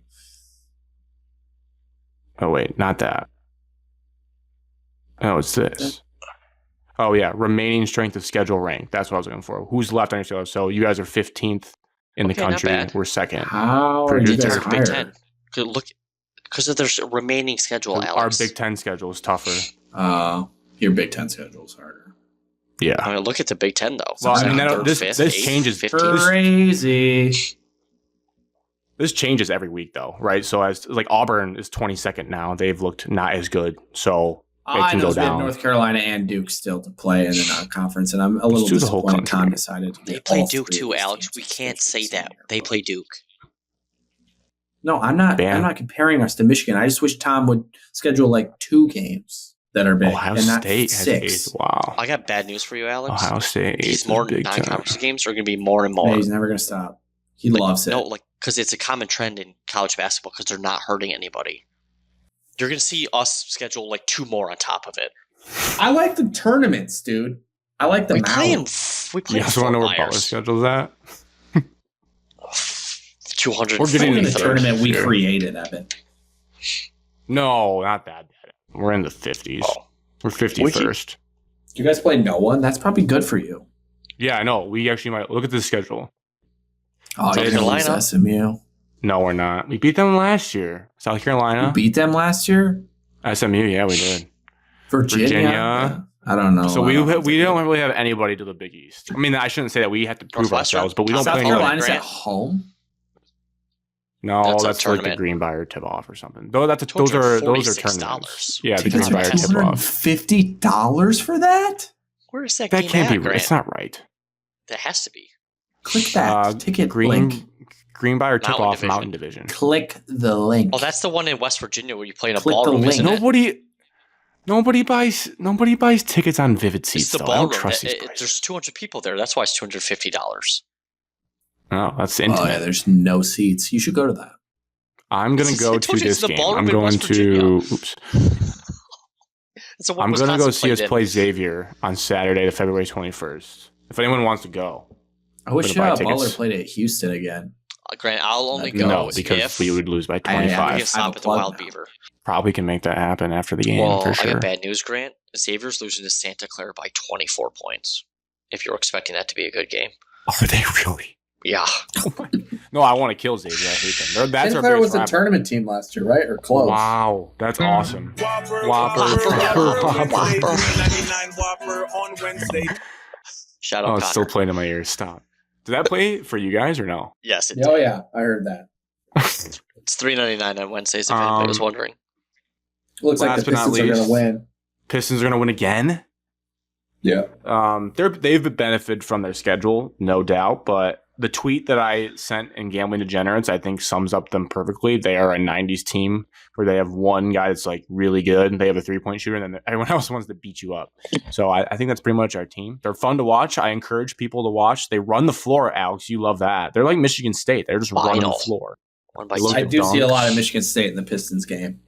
Oh wait, not that. Oh, it's this. Oh yeah, remaining strength of schedule rank. That's what I was looking for. Who's left on your schedule? So you guys are 15th in the country. We're 2nd. How are you guys higher? Big Ten. Look, because of their remaining schedule, Alex. Our Big Ten schedule is tougher. Your Big Ten schedule is harder. Yeah. I mean, look at the Big Ten though. Well, I mean, this changes. Crazy. This changes every week though, right? So as like Auburn is 22nd now. They've looked not as good. So it can go down. We have North Carolina and Duke still to play in the non-conference, and I'm a little disappointed Tom decided to get They play Duke too, Alex. We can't say that. They play Duke. No, I'm not. I'm not comparing us to Michigan. I just wish Tom would schedule like 2 games that are big Ohio and not State 6. Wow. I got bad news for you, Alex. Ohio State. These more non-conference games are going to be more and more. Yeah, he's never going to stop. He loves it. No, because it's a common trend in college basketball because they're not hurting anybody. You're going to see us schedule like 2 more on top of it. I like the tournaments, dude. I like the we play you also want to know where Butler's schedule's at? 200. We're getting in the third tournament we here. created, Evan. No, not that bad. We're in the 50s. Oh. We're 51st. You guys play no one? That's probably good for you. Yeah, I know. We actually might look at the schedule. Oh, So you're the going to lose lineup? SMU. No, we're not. We beat them last year. South Carolina. You beat them last year? SMU, yeah, we did. Virginia? Virginia. I don't know. So we don't really have anybody to the Big East. I mean, I shouldn't say that. We have to prove Northwestern? ourselves, but we don't South play Carolina's anybody. at home? No, That's a that's like the tournament. Greenbrier tip-off or something. Those are tournaments. Yeah, the Tickets are Greenbrier tip-off. $250 for that? Where is that That game can't at, be right. Grant? It's not right. That has to be. Click that ticket link. Greenbrier Mountain tip-off Division. Mountain Division. Click the link. Oh, that's the one in West Virginia where you play in a Click the ballroom, link. isn't it? Nobody buys tickets on Vivid It's Seats. the Though. I don't ballroom. trust these places. There's 200 people there. That's why it's $250. Oh, that's intimate. Oh, yeah, there's no seats. You should go to that. I'm gonna go I to told you it's this the game. ballroom I'm in going West to. Virginia. Oops. It's the one I'm gonna Wisconsin go see us played in. play Xavier on Saturday, the February 21st. If anyone wants to go, I wish Gonna buy Butler tickets. played at Houston again. Grant, I'll only No, go no, because if we would lose by I- we 25. can stop at the plug Wild now. Beaver. Probably can make that happen after the game Well, for I sure. got bad news, Grant. Xavier's losing to Santa Clara by 24 points. If you're expecting that to be a good game. Are they really? Yeah. No, I want to kill Xavier. I hate them. That's Santa our Clara biggest was a rival. tournament team last year, right? Or close. Wow, that's awesome. Whopper on Wednesday. Shout Oh, out it's Connor. still playing in my ears. Stop. Did that play for you guys or no? Yes, it Oh, did. yeah. I heard that. It's $3.99 on Wednesdays, if anybody was wondering. Looks like Last the but not Pistons are going least- to win. Pistons are going to win again. Yeah. They've benefited from their schedule, no doubt. But the tweet that I sent in Gambling Degenerates, I think, sums up them perfectly. They are a '90s team where they have one guy that's like really good, and they have a 3-point shooter, and then everyone else wants to beat you up. So I think that's pretty much our team. They're fun to watch. I encourage people to watch. They run the floor, Alex. You love that. They're like Michigan State. They're just running the Final. floor. One by Look I at do see a dunks. lot of Michigan State in the Pistons game.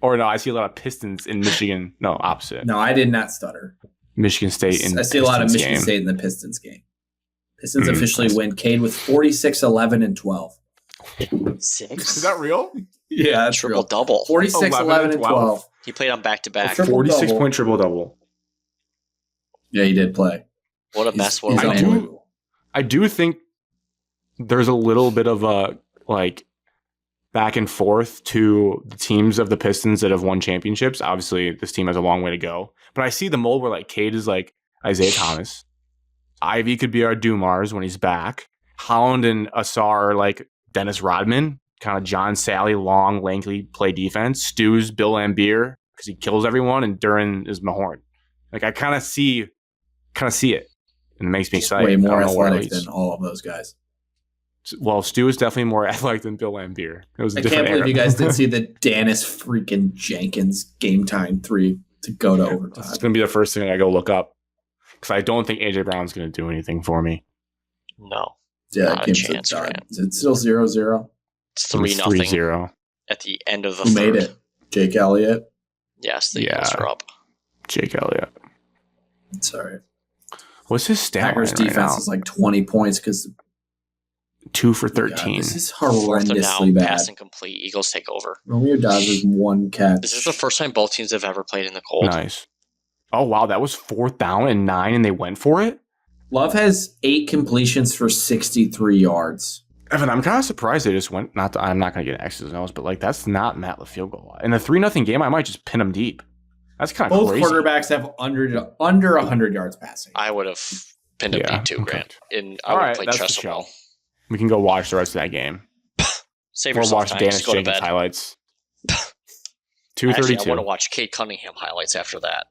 Or no, I see a lot of Pistons in Michigan. No, opposite. No, I did not stutter. Michigan State in I see a lot of Pistons Michigan game. State in the Pistons game. Pistons Mm, officially nice. win Cade with 46, 11, and 12. 6. Is that real? Yeah, that's Triple real. double. 46, 11, and 12. He played on back to back. Triple 46 double. point triple double. Yeah, he did play. What a mess. What He's a I win. do- unbelievable. I do think there's a little bit of a like back and forth to the teams of the Pistons that have won championships. Obviously, this team has a long way to go. But I see the mold where like Cade is like Isaiah Thomas. Ivy could be our Dumars when he's back. Holland and Asar are like Dennis Rodman, kind of John Sally, long, lanky, play defense. Stu's Bill Lambier because he kills everyone, and Duran is Mahorn. Like I kind of see it, and it makes me He's excited. way more I don't know where it athletic leads. than all of those guys. Well, Stu is definitely more athletic than Bill Lambier. It was a I different can't believe era. you guys didn't see the Dennis freaking Jenkins game time 3 to go to overtime. It's going to be the first thing I go look up because I don't think AJ Brown's going to do anything for me. No. Yeah, Not that a game's chance, done. Grant. Is it still 0-0? It's 3-0 3-0. at the end of the Who third. made it? Jake Elliott? Yes, the Yeah. Eagles are up. Jake Elliott. Sorry. What's his stat Packers line right defense now? is like 20 points because 2 for 13. this is Fourth and horrendously down, bad. pass incomplete. Eagles take over. Romeo Dobbs has one catch. This is the first time both teams have ever played in the cold. Nice. Oh, wow. That was 4th down and 9, and they went for it? Love has 8 completions for 63 yards. Evan, I'm kind of surprised they just went. I'm not going to get X's and O's, but like that's not Matt LaField goal. In the 3-0 game, I might just pin him deep. That's kind of Both crazy. quarterbacks have under 100 yards passing. I would have pinned him Yeah, deep too, okay. Grant. And I All would right, have played that's the chess show. ball. We can go watch the rest of that game. Save Or yourself watch time. Dennis Just go to Jenkins bed. highlights. Actually, I 232. want to watch Cade Cunningham highlights after that.